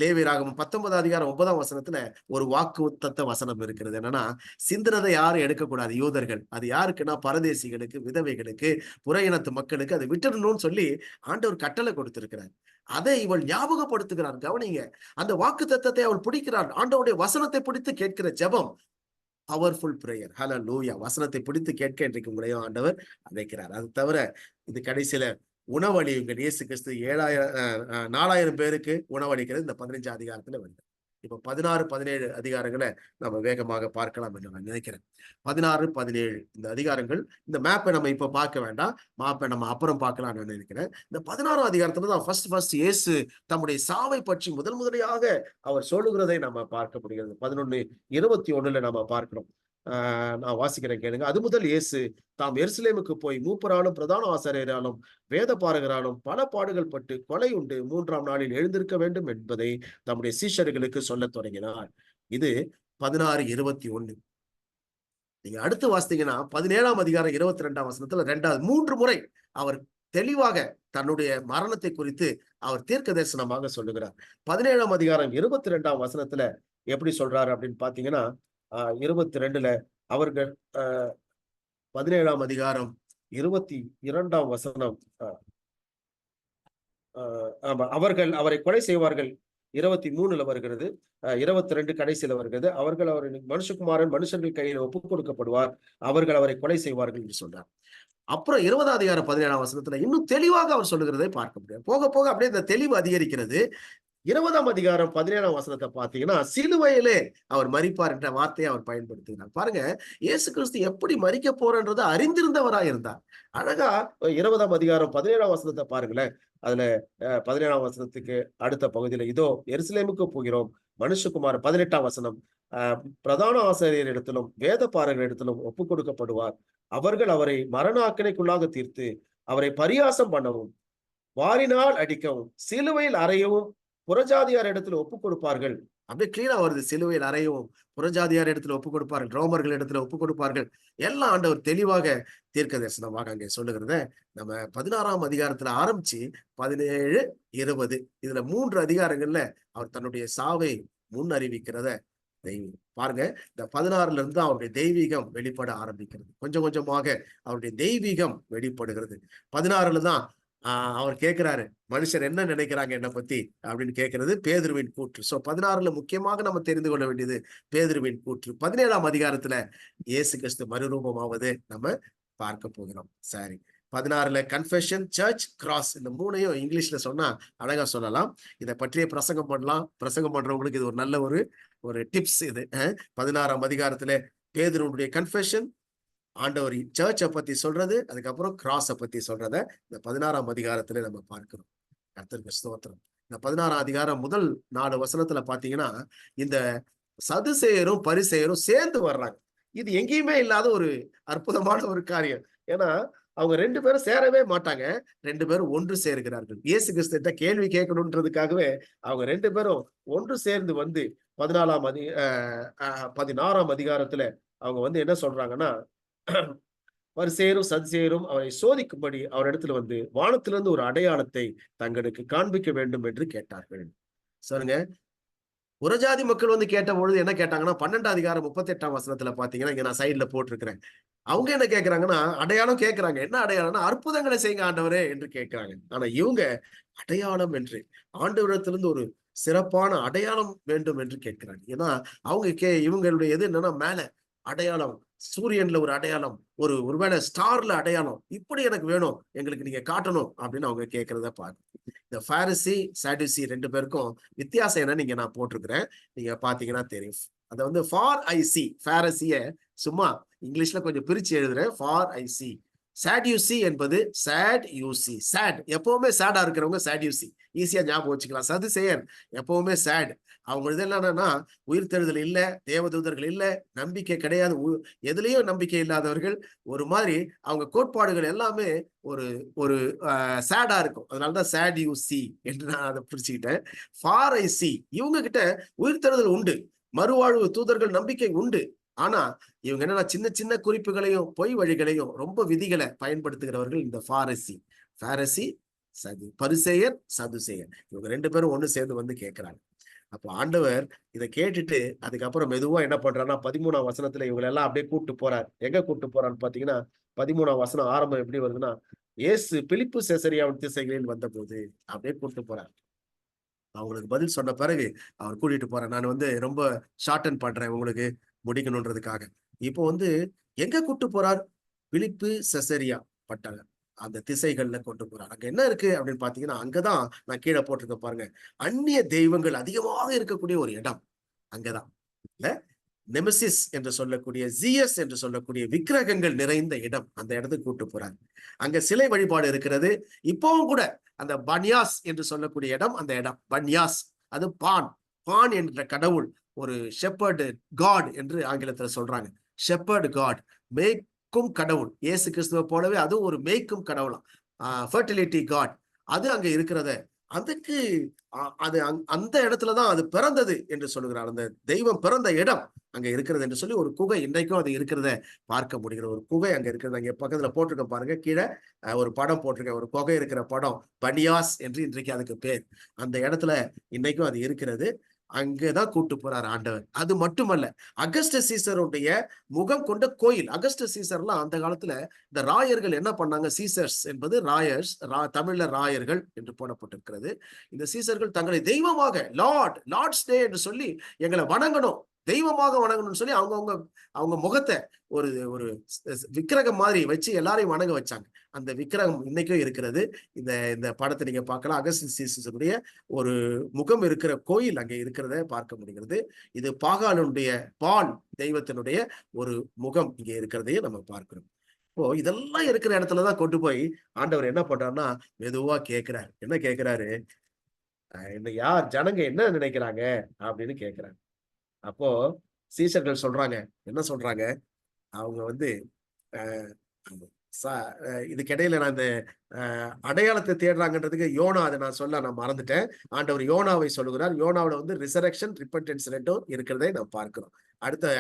லேவியராகமம் 19:9 வசனத்துல ஒரு வாக்குத்தத்த வசனம் இருக்கிறது. என்னன்னா, சிந்தினதை யாரும் எடுக்கக்கூடாது யூதர்கள். அது யாருக்குன்னா பரதேசிகளுக்கு, விதவைகளுக்கு, புற இனத்து மக்களுக்கு அதை விட்டுடணும்னு சொல்லி ஆண்டவர் கட்டளை கொடுத்திருக்கிறார். அதை இவள் ஞாபகப்படுத்துகிறார். கவனிங்க, அந்த வாக்குத்தத்தத்தை அவள் பிடிக்கிறார். ஆண்டவருடைய வசனத்தை பிடித்து கேட்கிற ஜெபம் பவர்ஃபுல் பிரேயர். ஹல்லேலூயா. வசனத்தை பிடித்து கேட்க இன்றைக்கு உங்களையும் ஆண்டவர் அழைக்கிறார். அது தவிர இது கடைசியில உணவளியுங்கள். இயேசு கிறிஸ்து 4000 பேருக்கு உணவளிக்கிறது இந்த 15 அதிகாரத்துல வருது. இப்ப 16, 17 அதிகாரங்களை நம்ம வேகமாக பார்க்கலாம் என்று நான் நினைக்கிறேன். 16, 17 இந்த அதிகாரங்கள், இந்த மேப்பை நம்ம இப்ப பார்க்க வேண்டாம், மேப்பை நம்ம அப்புறம் பார்க்கலாம்னு நினைக்கிறேன். இந்த 16ஆம் அதிகாரத்துல தான் ஃபர்ஸ்ட் இயேசு தம்முடைய சாவை பற்றி முதலியாக அவர் சொல்லுகிறதை நம்ம பார்க்க முடிகிறது. 11:21 நம்ம பார்க்கிறோம். நான் வாசிக்கிறேன் கேளுங்க. அது முதல் இயேசு தாம் எருசலேமுக்கு போய் மூப்பராலும் பிரதான ஆசாரியராலும் வேத பாரகராலும் பல பாடுகள் பட்டு கொலை உண்டு 3ஆம் நாளில் எழுந்திருக்க வேண்டும் என்பதை தம்முடைய சீஷர்களுக்கு சொல்லத் தொடங்கினார். இது 16:21. நீங்க அடுத்து வாசித்தீங்கன்னா 17ஆம் அதிகாரம் 22ஆம் வசனத்துல 3 முறை அவர் தெளிவாக தன்னுடைய மரணத்தை குறித்து அவர் தீர்க்க தரிசனமாக சொல்லுகிறார். 17ஆம் அதிகாரம் 22ஆம் வசனத்துல எப்படி சொல்றாரு அப்படின்னு பாத்தீங்கன்னா 22ல அவர்கள் 17ஆம் அதிகாரம் 22ஆம் வசனம், அவர்கள் அவரை கொலை செய்வார்கள் 23ல வருகிறது, 22 கடைசியில வருகிறது. அவர்கள் அவரை மனுஷகுமாரன் மனுஷர்கள் கையில் ஒப்புக் கொடுக்கப்படுவார், அவர்கள் அவரை கொலை செய்வார்கள் என்று சொல்றார். அப்புறம் 20ஆம் அதிகாரம் 17ஆம் வசனத்துல இன்னும் தெளிவாக அவர் சொல்லுகிறதை பார்க்க முடியும். போக போக அப்படியே இந்த தெளிவு அதிகரிக்கிறது. 20ஆம் அதிகாரம் 17ஆம் வசனத்தை பார்த்தீங்கன்னா சிலுவையிலே அவர் மரிப்பார் என்ற வார்த்தையை அவர் பயன்படுத்துகிறார். பாருங்க, இயேசு கிறிஸ்து எப்படி மரிக்க போறன்றதை அறிந்திருந்தவராய் இருந்தார். அழகா 20ஆம் அதிகாரம் 17ஆம் வசனத்தை பாருங்களேன். அதுல 17ஆம் வசனத்துக்கு அடுத்த பகுதியில, இதோ எருசலேமுக்கு போகிறோம், மனுஷகுமாரன் 18ஆம் வசனம், பிரதான ஆசிரியர் இடத்திலும் வேத பாரகர் இடத்திலும் ஒப்புக் கொடுக்கப்படுவார், அவர்கள் அவரை மரண ஆக்கினைக்குள்ளாக தீர்த்து அவரை பரியாசம் பண்ணவும் வாரினால் அடிக்கவும் சிலுவையில் அறையவும் புறஜாதியார் இடத்துல ஒப்புக் கொடுப்பார்கள். அப்படியே கிளீனா வருது. சிலுவையில் அறையவும் புறஜாதியார் இடத்துல ஒப்புக் கொடுப்பார்கள், ரோமர்கள் இடத்துல ஒப்புக் கொடுப்பார்கள். எல்லாம் ஆண்டவர் தெளிவாக தீர்க்க தரிசனமாக அங்கே சொல்லுகிறத நம்ம 16ஆம் அதிகாரத்துல ஆரம்பிச்சு 17, 20 இதுல 3 அதிகாரங்கள்ல அவர் தன்னுடைய சாவை முன் அறிவிக்கிறத பாருங்க. இந்த 16ல இருந்து அவருடைய தெய்வீகம் வெளிப்பட ஆரம்பிக்கிறது. கொஞ்சம் கொஞ்சமாக அவருடைய தெய்வீகம் வெளிப்படுகிறது. 16ல தான் அவர் கேட்கிறாரு, மனுஷர் என்ன நினைக்கிறாங்க என்ன பத்தி அப்படின்னு கேட்கிறது பேதுருவின் கூற்று. சோ 16ல முக்கியமாக நம்ம தெரிந்து கொள்ள வேண்டியது பேதுருவின் கூற்று. 17ஆம் அதிகாரத்துல இயேசு கிறிஸ்து மறுரூபமாவது நம்ம பார்க்க போகிறோம். சரி, 16ல கன்ஃபெஷன், சர்ச், கிராஸ், இந்த 3ஐயும் இங்கிலீஷ்ல சொன்னா அழகா சொல்லலாம். இதை பற்றிய பிரசங்கம் பண்ணலாம். பிரசங்கம் பண்றவங்களுக்கு இது ஒரு நல்ல ஒரு டிப்ஸ். இது 16ஆம் அதிகாரத்துல பேதுருவுடைய கன்ஃபெஷன், ஆண்டவர் சர்ச்சை பத்தி சொல்றது, அதுக்கப்புறம் கிராஸை பத்தி சொல்றத இந்த 16ஆம் அதிகாரத்துல நம்ம பார்க்கிறோம். கர்த்தருக்கு ஸ்தோத்திரம். இந்த 16ஆம் அதிகாரம் முதல் 4 வசனத்துல பாத்தீங்கன்னா இந்த சதுசேயரும் பரிசேயரும் சேர்ந்து வர்றாங்க. இது எங்கேயுமே இல்லாத ஒரு அற்புதமான ஒரு காரியம். ஏன்னா அவங்க 2 பேரும் சேரவே மாட்டாங்க, 2 பேரும் ஒன்று சேர்கிறார்கள். இயேசு கிறிஸ்துட்ட கேள்வி கேட்கணுன்றதுக்காகவே அவங்க 2 பேரும் ஒன்று சேர்ந்து வந்து 16ஆம் அதிகாரத்துல அவங்க வந்து என்ன சொல்றாங்கன்னா, பரிசேயரும் சதுசேயரும் அவரை சோதிக்கும்படி அவரிடத்துல வந்து வானத்திலிருந்து ஒரு அடையாளத்தை தங்களுக்கு காண்பிக்க வேண்டும் என்று கேட்டார்கள். சொல்லுங்க, புறஜாதி மக்கள் வந்து கேட்ட பொழுது என்ன கேட்டாங்கன்னா 12ஆம் அதிகாரம் 38ஆம் வசனத்துல பாத்தீங்கன்னா, இங்க நான் சைட்ல போட்டிருக்கிறேன். அவங்க என்ன கேட்கிறாங்கன்னா அடையாளம் கேட்கிறாங்க. என்ன அடையாளம்னா, அற்புதங்களை செய்யுங்க ஆண்டவரே என்று கேட்கிறாங்க. ஆனா இவங்க அடையாளம் என்று ஆண்டவரிடத்திலிருந்து ஒரு சிறப்பான அடையாளம் வேண்டும் என்று கேட்கிறாங்க. ஏன்னா அவங்க இவங்களுடைய எது என்னன்னா, மேல அடையாளம், சூரியன்ல ஒரு அடையாளம், ஒருவேளை ஸ்டார்ல அடையாளம், இப்படி எனக்கு வேணும், எங்களுக்கு நீங்க காட்டணும் அப்படின்னு அவங்க கேட்கிறத பாருங்க. இந்த பாரிசி சாடுசி 2 பேருக்கும் வித்தியாசம் என்ன நீங்க நான் போட்டிருக்கிறேன், நீங்க பாத்தீங்கன்னா தெரியும். அதை வந்து ஃபார் ஐ சி, பாரசிய சும்மா இங்கிலீஷ்ல கொஞ்சம் பிரிச்சு எழுதுறேன். For I C. சாட்யூசி என்பது சாட் யூசி. சாட் எப்பவுமே சேடா இருக்கிறவங்க சாட்யூசி, ஈஸியா ஞாபகம் வச்சுக்கலாம். சதுசேயர் எப்பவுமே சேட். அவங்க இது என்னன்னா, உயிர்த்தெழுதல் இல்ல, தேவதூதர்கள் இல்ல, நம்பிக்கை கிடையாது, எதுலயும் நம்பிக்கை இல்லாதவர்கள். ஒரு மாதிரி அவங்க கோட்பாடுகள் எல்லாமே ஒரு ஒரு சேடா இருக்கும். அதனாலதான் சேட் யூ சி என்று நான் அதை பிரிச்சுக்கிட்டேன். ஃபார் ஐ சி, இவங்க கிட்ட உயிர்த்தெழுதல் உண்டு, மறுவாழ்வு தூதர்கள் நம்பிக்கை உண்டு. ஆனா இவங்க என்னன்னா சின்ன சின்ன குறிப்புகளையும் பொய் வழிகளையும் ரொம்ப விதிகளை பயன்படுத்துகிறவர்கள் இந்த பாரசி. பரிசேயர் சதுசேயர் இவங்க 2 பேரும் ஒண்ணு சேர்ந்து வந்து கேட்கிறாங்க. அப்போ ஆண்டவர் இதை கேட்டுட்டு அதுக்கப்புறம் மெதுவா என்ன பண்றாருன்னா 13ஆம் வசனத்துல இவங்க எல்லாம் அப்படியே கூட்டு போறார். எங்க கூட்டு போறான்னு பாத்தீங்கன்னா 13ஆம் வசனம் ஆரம்பம் எப்படி வருதுன்னா, இயேசு பிலிப்பு செசரியாவின் திசைகளில் வந்த போது அப்படியே கூட்டு போறார். அவங்களுக்கு பதில் சொன்ன பிறகு அவர் கூட்டிட்டு போறேன். நான் வந்து ரொம்ப ஷார்டன் பண்றேன் உங்களுக்கு முடிக்கணுன்றதுக்காக. இப்போ வந்து எங்க கூட்டு போறார்? பிலிப்பு செசரியா பட்டணம். அந்த திசைகள்ல கொண்டு போறார். அங்க என்ன இருக்கு அப்படின்னு பாத்தீங்கன்னா, அங்கதான் நான் கீழே போட்டிருக்க பாருங்க, அந்நிய தெய்வங்கள் அதிகமாக இருக்கக்கூடிய ஒரு இடம் அங்கதான். இல்ல, நெமசிஸ் என்று சொல்லக்கூடிய, ஜியஸ் என்று சொல்லக்கூடிய விக்கிரகங்கள் நிறைந்த இடம், அந்த இடத்துக்கு கூட்டு போறாங்க. அங்க சிலை வழிபாடு இருக்கிறது. இப்பவும் கூட அந்த பன்யாஸ் என்று சொல்லக்கூடிய இடம், அந்த இடம் பன்யாஸ், அது பான் பான் என்ற கடவுள், ஒரு ஷெப்பர்டு காட் என்று ஆங்கிலத்துல சொல்றாங்க. ஷெப்பர்டு காட், மேய்க்கும் கடவுள். இயேசு கிறிஸ்துவை போலவே அதுவும் ஒரு மேய்க்கும் கடவுளாம். ஃபர்டிலிட்டி காட், அது அங்க இருக்கிறத, அதுக்கு அது அந்த இடத்துலதான் அது பிறந்தது என்று சொல்லுகிறார். அந்த தெய்வம் பிறந்த இடம் அங்க இருக்கிறது என்று சொல்லி ஒரு குகை இன்றைக்கும் அது இருக்கிறத பார்க்க முடிகிற ஒரு குகை அங்க இருக்கிறது. அங்க பக்கத்துல போட்டிருக்க பாருங்க, கீழே ஒரு படம் போட்டிருக்க, ஒரு குகை இருக்கிற படம், பனியாஸ் என்று இன்றைக்கு அதுக்கு பேர். அந்த இடத்துல இன்னைக்கும் அது இருக்கிறது. அங்கதான் கூட்டு போறார் ஆண்டவர். அது மட்டுமல்ல, அகஸ்டஸ் சீசருடைய முகம் கொண்ட கோயில். அகஸ்டஸ் சீசர்லாம் அந்த காலத்துல இந்த ராயர்கள் என்ன பண்ணாங்க, சீசர்ஸ் என்பது ராயர்ஸ், தமிழ்ல ராயர்கள் என்று போடப்பட்டிருக்கிறது. இந்த சீசர்கள் தங்களை தெய்வமாக, லார்ட்ஸ் டே என்று சொல்லி எங்களை வணங்கணும், தெய்வமாக வணங்கணும்னு சொல்லி அவங்க முகத்தை ஒரு ஒரு விக்கிரகம் மாதிரி வச்சு எல்லாரையும் வணங்க வச்சாங்க. அந்த விக்கிரகம் இன்னைக்கும் இருக்கிறது. இந்த படத்தை நீங்க பார்க்கலாம். அகஸ்டஸ் சீசருடைய ஒரு முகம் இருக்கிற கோயில் அங்கே இருக்கிறத பார்க்க முடிகிறது. இது பாகாலுடைய, பால் தெய்வத்தினுடைய ஒரு முகம் இங்கே இருக்கிறதையும் நம்ம பார்க்கிறோம். இப்போ இதெல்லாம் இருக்கிற இடத்துலதான் கொண்டு போய் ஆண்டவர் என்ன பண்றாருன்னா, மெதுவா கேட்கிறார். என்ன கேட்கிறாரு, என்ன யார் ஜனங்க என்ன நினைக்கிறாங்க அப்படின்னு கேட்கிறாங்க. அப்போ சீஷர்கள் சொல்றாங்க, என்ன சொல்றாங்க, அவங்க வந்து இதுக்கிடையில நான் இந்த அடையாளத்தை தேடுறாங்கன்றதுக்கு யோனா, அதை நான் மறந்துட்டேன். ஆண்டவர் யோனாவை சொல்லுகிறார். யோனாவோட வந்து ரிசரக்ஷன், ரிப்பன்டன்ஸ் ரெண்டும் இருக்கிறதை நம்ம பார்க்கிறோம்.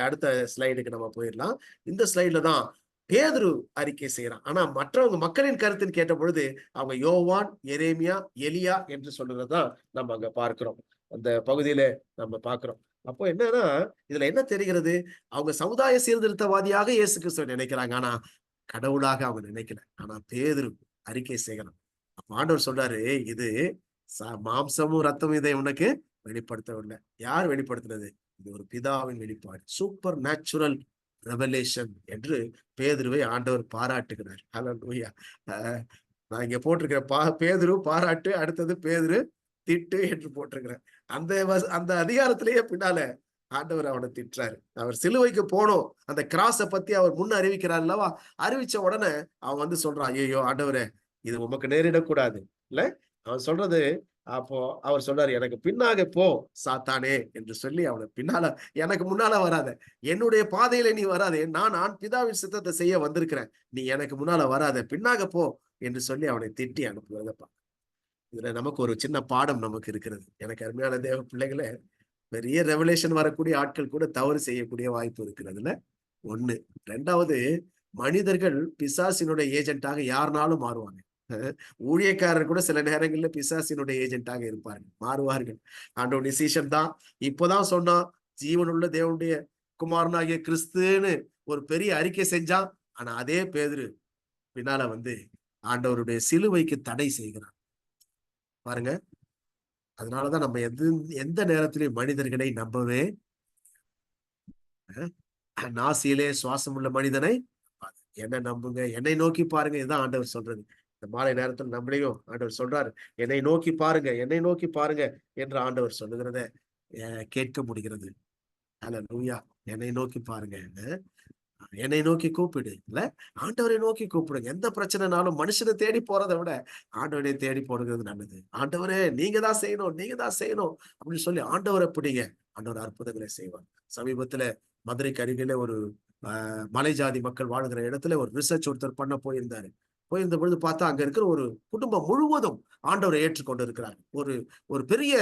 அடுத்த ஸ்லைடுக்கு நம்ம போயிடலாம். இந்த ஸ்லைட்ல தான் பேதுரு அறிக்கை செய்யறான். ஆனா மற்றவங்க மக்களின் கருத்துன்னு கேட்ட பொழுது அவங்க யோவான், எரேமியா, எலியா என்று சொல்லுறதுதான் நம்ம அங்க பார்க்கிறோம். அந்த பகுதியில நம்ம பார்க்கிறோம். அப்போ என்னன்னா, இதுல என்ன தெரிகிறது, அவங்க சமுதாய சீர்திருத்தவாதியாக இயேசு கிறிஸ்துவை நினைக்கிறாங்க, ஆனா கடவுளாக அவங்க நினைக்கல. ஆனா பேதுரு அறிக்கை செய்யலாம். அப்ப ஆண்டவர் சொல்றாரு, இது மாம்சமும் ரத்தமும் இதை உனக்கு வெளிப்படுத்தவில்லை. யார் வெளிப்படுத்தினது? இது ஒரு பிதாவின் வெளிப்பாடு, சூப்பர் நேச்சுரல் ரெவலேஷன் என்று பேதுருவை ஆண்டவர் பாராட்டுகிறார். ஹல்லேலூயா. நான் இங்க போட்டிருக்கிற பேதுரு பாராட்டு, அடுத்தது பேதுரு திட்டு என்று போட்டிருக்கிறேன். அந்த அதிகாரத்திலேயே பின்னால ஆண்டவர் அவனை திட்டுறாரு. அவர் சிலுவைக்கு போனோம், அந்த கிராஸை பத்தி அவர் முன்ன அறிவிக்கிறார் அல்லவா? அறிவிச்ச உடனே அவன் வந்து சொல்றான், ஐயோ ஆண்டவரே, இது உமக்கு நேரிடக்கூடாது இல்ல. அவன் சொல்றது, அப்போ அவர் சொல்றாரு, எனக்கு பின்னாக போ சாத்தானே என்று சொல்லி அவனை பின்னால, எனக்கு முன்னால வராத, என்னுடைய பாதையில நீ வராதே, நான் பிதாவின் சித்தத்தை செய்ய வந்திருக்கிறேன், நீ எனக்கு முன்னால வராத, பின்னாக போ என்று சொல்லி அவனை திட்டி அனுப்புவதப்பா. இதுல நமக்கு ஒரு சின்ன பாடம் நமக்கு இருக்கிறது. எனக்கு அருமையான தேவ பிள்ளைகளே, பெரிய ரெவலேஷன் வரக்கூடிய ஆட்கள் கூட தவறு செய்யக்கூடிய வாய்ப்பு இருக்கிறதுல ஒண்ணு. ரெண்டாவது, மனிதர்கள் பிசாசினுடைய ஏஜென்ட்டாக யாருனாலும் மாறுவாங்க. ஊழியக்காரர் கூட சில நேரங்கள்ல பிசாசினுடைய ஏஜென்ட்டாக இருப்பார்கள், மாறுவார்கள். ஆண்டவருடைய சீஷன் தான் இப்போதான் சொன்னா, ஜீவனுள்ள தேவனுடைய குமாரனாகிய கிறிஸ்துன்னு ஒரு பெரிய அறிக்கை செஞ்சான். ஆனா அதே பேதுரு பின்னால வந்து ஆண்டவருடைய சிலுவைக்கு தடை செய்கிறான் பாருங்க. அதனாலதான் நம்ம எந்த நேரத்திலையும் மனிதர்களை நம்பவே, நாசியிலே சுவாசம் உள்ள மனிதனை என்ன நம்புங்க, என்னை நோக்கி பாருங்க. இதுதான் ஆண்டவர் சொல்றது. இந்த மாலை நேரத்தில் நம்மளையும் ஆண்டவர் சொல்றாரு, என்னை நோக்கி பாருங்க, என்னை நோக்கி பாருங்க என்று ஆண்டவர் சொல்லுகிறத கேட்க முடிகிறது. ஹல்லேலூயா. என்னை நோக்கி பாருங்க, என்னை நோக்கி கூப்பிடு இல்ல, ஆண்டவரை நோக்கி கூப்பிடுங்க. எந்த பிரச்சனைனாலும் மனுஷனை தேடி போறதை விட ஆண்டவரை தேடி போடுகிறது நல்லது. ஆண்டவரே நீங்க தான் செய்யணும், நீங்க தான் செய்யணும் அப்படின்னு சொல்லி ஆண்டவரை பிடிங்க, ஆண்டவர் அற்புதங்களை செய்வார். சமீபத்துல மதுரைக்கு அருகில ஒரு மலை ஜாதி மக்கள் வாழ்கிற இடத்துல ஒரு ரிசர்ச் ஒருத்தர் பண்ண போயிருந்த பொழுது பார்த்தா, அங்க இருக்கிற ஒரு குடும்பம் முழுவதும் ஆண்டவரை ஏற்றுக்கொண்டு இருக்கிறாங்க. ஒரு பெரிய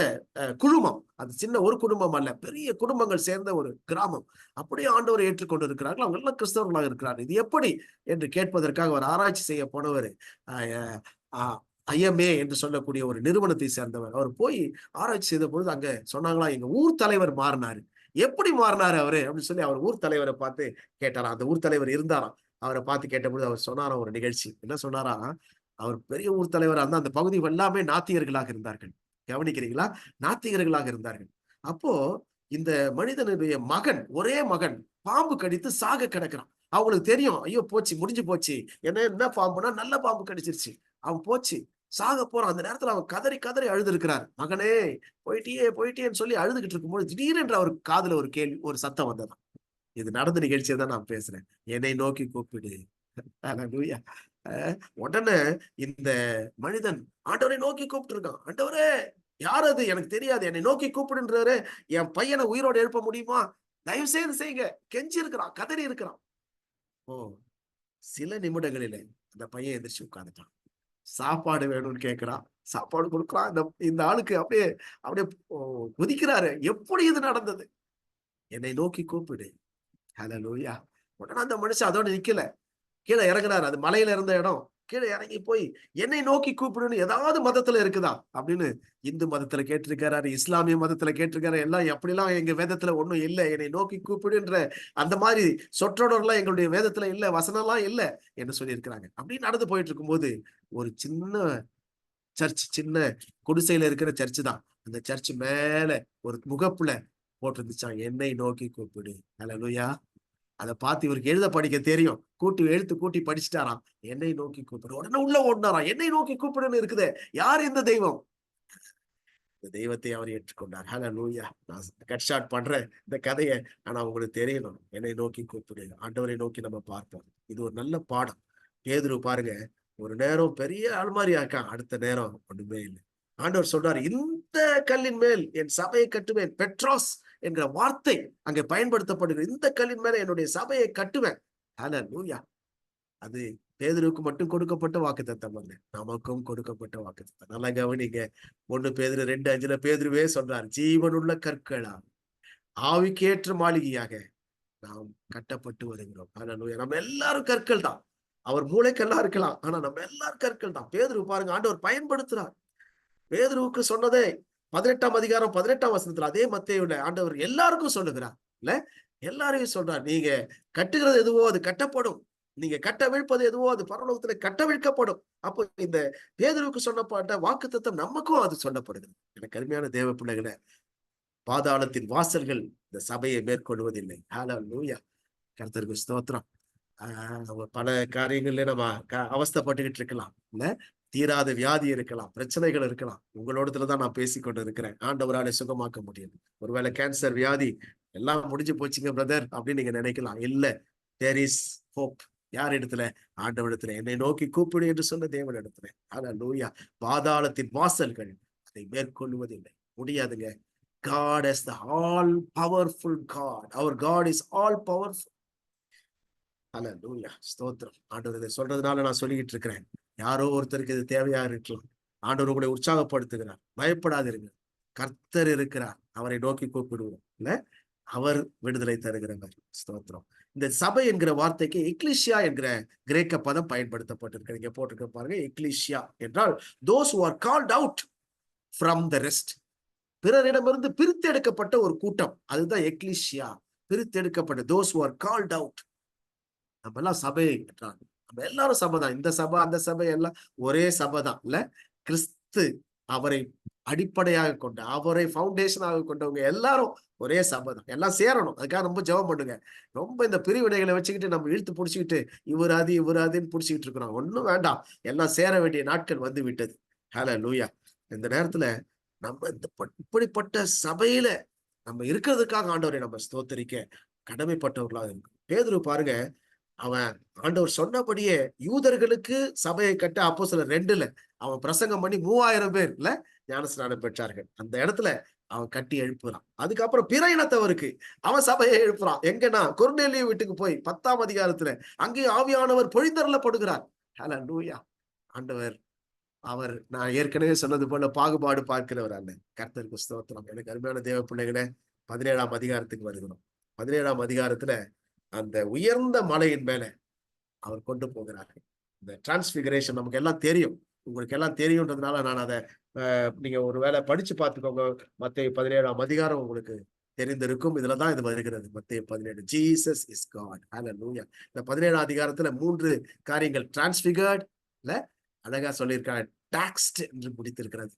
குழுமம், அது சின்ன ஒரு குடும்பம் அல்ல, பெரிய குடும்பங்கள் சேர்ந்த ஒரு கிராமம். அப்படியே ஆண்டவரை ஏற்றுக்கொண்டு இருக்கிறார்கள். அவங்க எல்லாம் கிறிஸ்தவர்களாக இருக்கிறார்கள். இது எப்படி என்று கேட்பதற்காக ஒரு ஆராய்ச்சி செய்ய போனவர், IMA என்று சொல்லக்கூடிய ஒரு நிறுவனத்தை சேர்ந்தவர். அவர் போய் ஆராய்ச்சி செய்த பொழுது அங்க சொன்னாங்களா, எங்க ஊர் தலைவர் மாறினாரு. எப்படி மாறினாரு அவரு அப்படின்னு சொல்லி அவர் ஊர் தலைவரை பார்த்து கேட்டாராம். அந்த ஊர் தலைவர் இருந்தாராம். அவரை பார்த்து கேட்டபொழுது அவர் சொன்னாராம் ஒரு நிகழ்ச்சி. என்ன சொன்னாரா, அவர் பெரிய ஊர் தலைவர் அந்த பகுதி எல்லாமே நாத்திகர்களாக இருந்தார்கள். கவனிக்கிறீங்களா? நாத்திகர்களாக இருந்தார்கள். அப்போ இந்த மனிதனுடைய மகன், ஒரே மகன் பாம்பு கடித்து சாக கிடக்கிறான். அவங்களுக்கு தெரியும், ஐயோ போச்சு, முடிஞ்சு போச்சு. என்ன பாம்புனா நல்ல பாம்பு கடிச்சிருச்சு, அவன் போச்சு, சாக போறான். அந்த நேரத்துல அவன் கதறி கதறி அழுது இருக்கிறார். மகனே போயிட்டியே போயிட்டியேன்னு சொல்லி அழுதுகிட்டு இருக்கும்போது திடீரென்று அவர் காதுல ஒரு கேள்வி, ஒரு சத்தம் வந்ததாம். இது நடந்த நிகழ்ச்சியை தான் நான் பேசுறேன். என்னை நோக்கி கூப்பிடு. ஹல்லேலூயா. உடனே இந்த மனிதன் ஆண்டவரை நோக்கி கூப்பிட்டு இருக்கான். ஆண்டவரே, யார் அது? எனக்கு தெரியாது, என்னை நோக்கி கூப்பிடுன்றாரு. என் பையனை உயிரோடு எழுப்ப முடியுமா? தயவு செய்து செய்யுங்க. கெஞ்சி இருக்கிறான், கதறி இருக்கிறான். ஓ, சில நிமிடங்களிலே அந்த பையன் எந்திரிச்சு உட்கார்ந்துட்டான். சாப்பாடு வேணும்னு கேட்கிறான், சாப்பாடு கொடுக்குறான். இந்த ஆளுக்கு அப்படியே அப்படியே குதிக்கிறாரு. எப்படி இது நடந்தது? என்னை நோக்கி கூப்பிடு. ஹல்லேலூயா. உடனே அந்த மனுஷன் அதோட நிக்கல, கீழே இறங்குறாரு. அது மலையில இருந்த இடம். கீழே இறங்கி போய் என்னை நோக்கி கூப்பிடுன்னு ஏதாவது மதத்துல இருக்குதா அப்படின்னு இந்து மதத்துல கேட்டிருக்காரு, இஸ்லாமிய மதத்துல கேட்டிருக்காரு. எல்லாம் எப்படிலாம் எங்க வேதத்துல ஒண்ணும் இல்லை, என்னை நோக்கி கூப்பிடுன்ற அந்த மாதிரி சொற்றொடர்லாம் எங்களுடைய வேதத்துல இல்ல, வசனம்லாம் இல்ல என்று சொல்லி இருக்கிறாங்க. அப்படி நடந்து போயிட்டு இருக்கும்போது ஒரு சின்ன சர்ச், சின்ன குடிசையில இருக்கிற சர்ச் தான். அந்த சர்ச் மேல ஒரு முகப்புல போட்டிருந்துச்சான், என்னை நோக்கி கூப்பிடு. ஹல்லேலூயா. அதை பார்த்து இவருக்கு எழுத படிக்க தெரியும். எழுத்து கூட்டி படிச்சுட்டாராம். என்னை நோக்கி கூப்பிடு. உடனே உள்ள ஓடினாராம். என்னை நோக்கி கூப்பிடுன்னு இருக்குதே, யார் இந்த தெய்வம்? இந்த தெய்வத்தை அவர் ஏற்றுக்கொண்டார். ஹல்லேலூயா. நான் கட் ஷாட் பண்றேன் இந்த கதையை, ஆனா உங்களுக்கு தெரியணும். என்னை நோக்கி கூப்பிடு. ஆண்டவரை நோக்கி நம்ம பார்ப்போம். இது ஒரு நல்ல பாடம். பேதுரு பாருங்க, ஒரு நேரம் பெரிய அல்மாரி ஆக்கான், அடுத்த நேரம் ஒண்ணுமே இல்லை. ஆண்டவர் சொல்றாரு, இந்த கல்லின் மேல் என் சபையை கட்டுவேன். பெட்ரோஸ் என்கிற வார்த்தை அங்கே பயன்படுத்தப்படுகிற இந்த கல்லின் மேல என்னுடைய சபையை கட்டுவேன். ஹல்லேலூயா. அது பேதுருவுக்கு மட்டும் கொடுக்கப்பட்ட வாக்குத்தத்தம் அல்ல, நமக்கும் கொடுக்கப்பட்ட வாக்குத்தத்தம். நல்லா கவனிங்க. 1 பேதுரு 2:5 பேதுருவே சொல்றார், ஜீவனுள்ள கற்களா ஆவிக்கேற்ற மாளிகையாக நாம் கட்டப்பட்டு வருகிறோம். ஹல்லேலூயா. நம்ம எல்லாரும் கற்கள் தான். அவர் மூளைக்கல்லா இருக்கலாம், ஆனா நம்ம எல்லாரும் கற்கள் தான். பேதுரு பாருங்க, ஆண்டவர் பயன்படுத்துறார். பேதுருவுக்கு சொன்னதே 18ஆம் அதிகாரம் 18ஆம் வசனத்துல அதே மத்தேயுல ஆண்டவர் எல்லாருக்கும் சொல்லுகிறார் இல்ல, எல்லாரையும் சொல்றார். நீங்க கட்டுகிறது எதுவோ அது கட்டப்படும், நீங்க கட்டவிழ்ப்பது எதுவோ அது பரலோகத்துல கட்டவிழ்க்கப்படும். அப்போ இந்த பேதுருவுக்கு சொன்னப்பட்ட வாக்குத்தத்தம் நமக்கும் அது சொல்லப்படுகிறது. எனக்கு அருமையான தேவ பிள்ளைகளை, பாதாளத்தின் வாசல்கள் இந்த சபையை மேற்கொள்வதில்லை. ஹல்லேலூயா. கர்த்தருக்கு ஸ்தோத்திரம். பல காரியங்கள்ல நம்ம அவஸ்தைப்பட்டுக்கிட்டு இருக்கலாம் இல்ல, தீராத வியாதி இருக்கலாம், பிரச்சனைகள் இருக்கலாம். உங்களோடதுலதான் நான் பேசிக்கொண்டு இருக்கிறேன். ஆண்டவராலே சுகமாக்க முடியும். ஒருவேளை கேன்சர் வியாதி எல்லாம் முடிஞ்சு போச்சுங்க பிரதர் அப்படின்னு நீங்க நினைக்கலாம். இல்ல, தேர் இஸ் ஹோப். யார் இடத்துல? ஆண்டவரிடத்துல. என்னை நோக்கி கூப்பிடு என்று சொன்ன தேவன் இடத்துல. ஹல்லேலூயா. பாதாளத்தின் வாசல்கள் அதை மேற்கொள்வதில்லை, முடியாதுங்க. God is the all powerful God. Our God is all powerful. ஹல்லேலூயா. ஸ்தோத்திரம். ஆண்டவர் இதை சொல்றதுனால நான் சொல்லிக்கிட்டு இருக்கிறேன். யாரோ ஒருத்தருக்கு இது தேவையா இருக்கலாம். ஆண்டவர் உங்களை உற்சாகப்படுத்துகிறார். பயப்படாதிருங்க. கர்த்தர் இருக்கிறார். அவரை நோக்கி கூப்பிடுவோம் இல்ல, அவர் விடுதலை தருகிறவர். ஸ்தோத்திரம். இந்த சபை என்கிற வார்த்தைக்கு எக்லிஷியா என்கிற கிரேக்க பதம் பயன்படுத்தப்பட்டிருக்கு. நீங்க போட்டிருக்க பாருங்க. எக்லிஷியா என்றால் those who are called out from the rest. பிறரிடமிருந்து பிரித்தெடுக்கப்பட்ட ஒரு கூட்டம், அதுதான் ecclesia. பிரித்தெடுக்கப்பட்ட those who are called out. நம்ம எல்லாம் சபை என்றால் நம்ம எல்லாரும் சபை தான். இந்த சபை அந்த சபை எல்லாம் ஒரே சபை தான் இல்ல. கிறிஸ்து அவரை அடிப்படையாக கொண்ட, அவரை ஃபவுண்டேஷனாக கொண்டவங்க எல்லாரும் ஒரே சபை தான். எல்லாம் சேரணும். அதுக்காக ரொம்ப ஜெபம் பண்ணுங்க. ரொம்ப இந்த பிரிவினைகளை வச்சுக்கிட்டு நம்ம இழுத்து பிடிச்சிக்கிட்டு இவராதின்னு பிடிச்சிக்கிட்டு இருக்கிறோம். ஒண்ணும் வேண்டாம். எல்லாம் சேர வேண்டிய நாட்கள் வந்து விட்டது. ஹல்லேலூயா. இந்த நேரத்துல நம்ம இப்படிப்பட்ட சபையில நம்ம இருக்கிறதுக்காக ஆண்டவரை நம்ம ஸ்தோத்தரிக்க கடமைப்பட்டவர்களாக இருக்கு. பேதுரு பாருங்க, அவன் ஆண்டவர் சொன்னபடியே யூதர்களுக்கு சபையை கட்ட அப்போஸ்தலர் 2ல அவன் பிரசங்கம் பண்ணி 3000 பேர் இல்ல ஞானஸ்நானம் பெற்றார்கள். அந்த இடத்துல அவன் கட்டி எழுப்புறான். அதுக்கப்புறம் பிற இனத்தவருக்கு அவன் சபையை எழுப்புறான். எங்கன்னா கொர்நேலியு வீட்டுக்கு போய் 10ஆம் அதிகாரத்துல அங்கேயும் ஆவியானவர் பொழிந்தருளப்படுகிறார். ஹல்லேலூயா. ஆண்டவர் அவர், நான் ஏற்கனவே சொன்னது போல பாகுபாடு பார்க்கிறவர் அல்ல. கர்த்தருக்கு ஸ்தோத்திரம். எனக்கு அருமையான தேவ பிள்ளைகளை, 17ஆம் அதிகாரத்துக்கு வருகிறோம். 17ஆம் அதிகாரத்துல அந்த உயர்ந்த மலையின் மேல அவர் கொண்டு போகிறார்கள். இந்த டிரான்ஸ்பிகரேஷன் நமக்கு எல்லாம் தெரியும், உங்களுக்கு எல்லாம் தெரியும்ன்றதுனால நான் அதை நீங்க ஒரு வேளை படிச்சு பார்த்துக்கோங்க. மத்தேயு 17ஆம் அதிகாரம் உங்களுக்கு தெரிந்திருக்கும். இதுலதான் இது வருகிறது. மத்தேயு 17. Jesus is God. ஹல்லேலூயா. இந்த 17ஆம் அதிகாரத்துல 3 காரியங்கள் டிரான்ஸ்பிகர்ட் இல்ல, அழகா சொல்லியிருக்காங்க. டாக்ஸ்ட் என்று முடித்திருக்கிறது.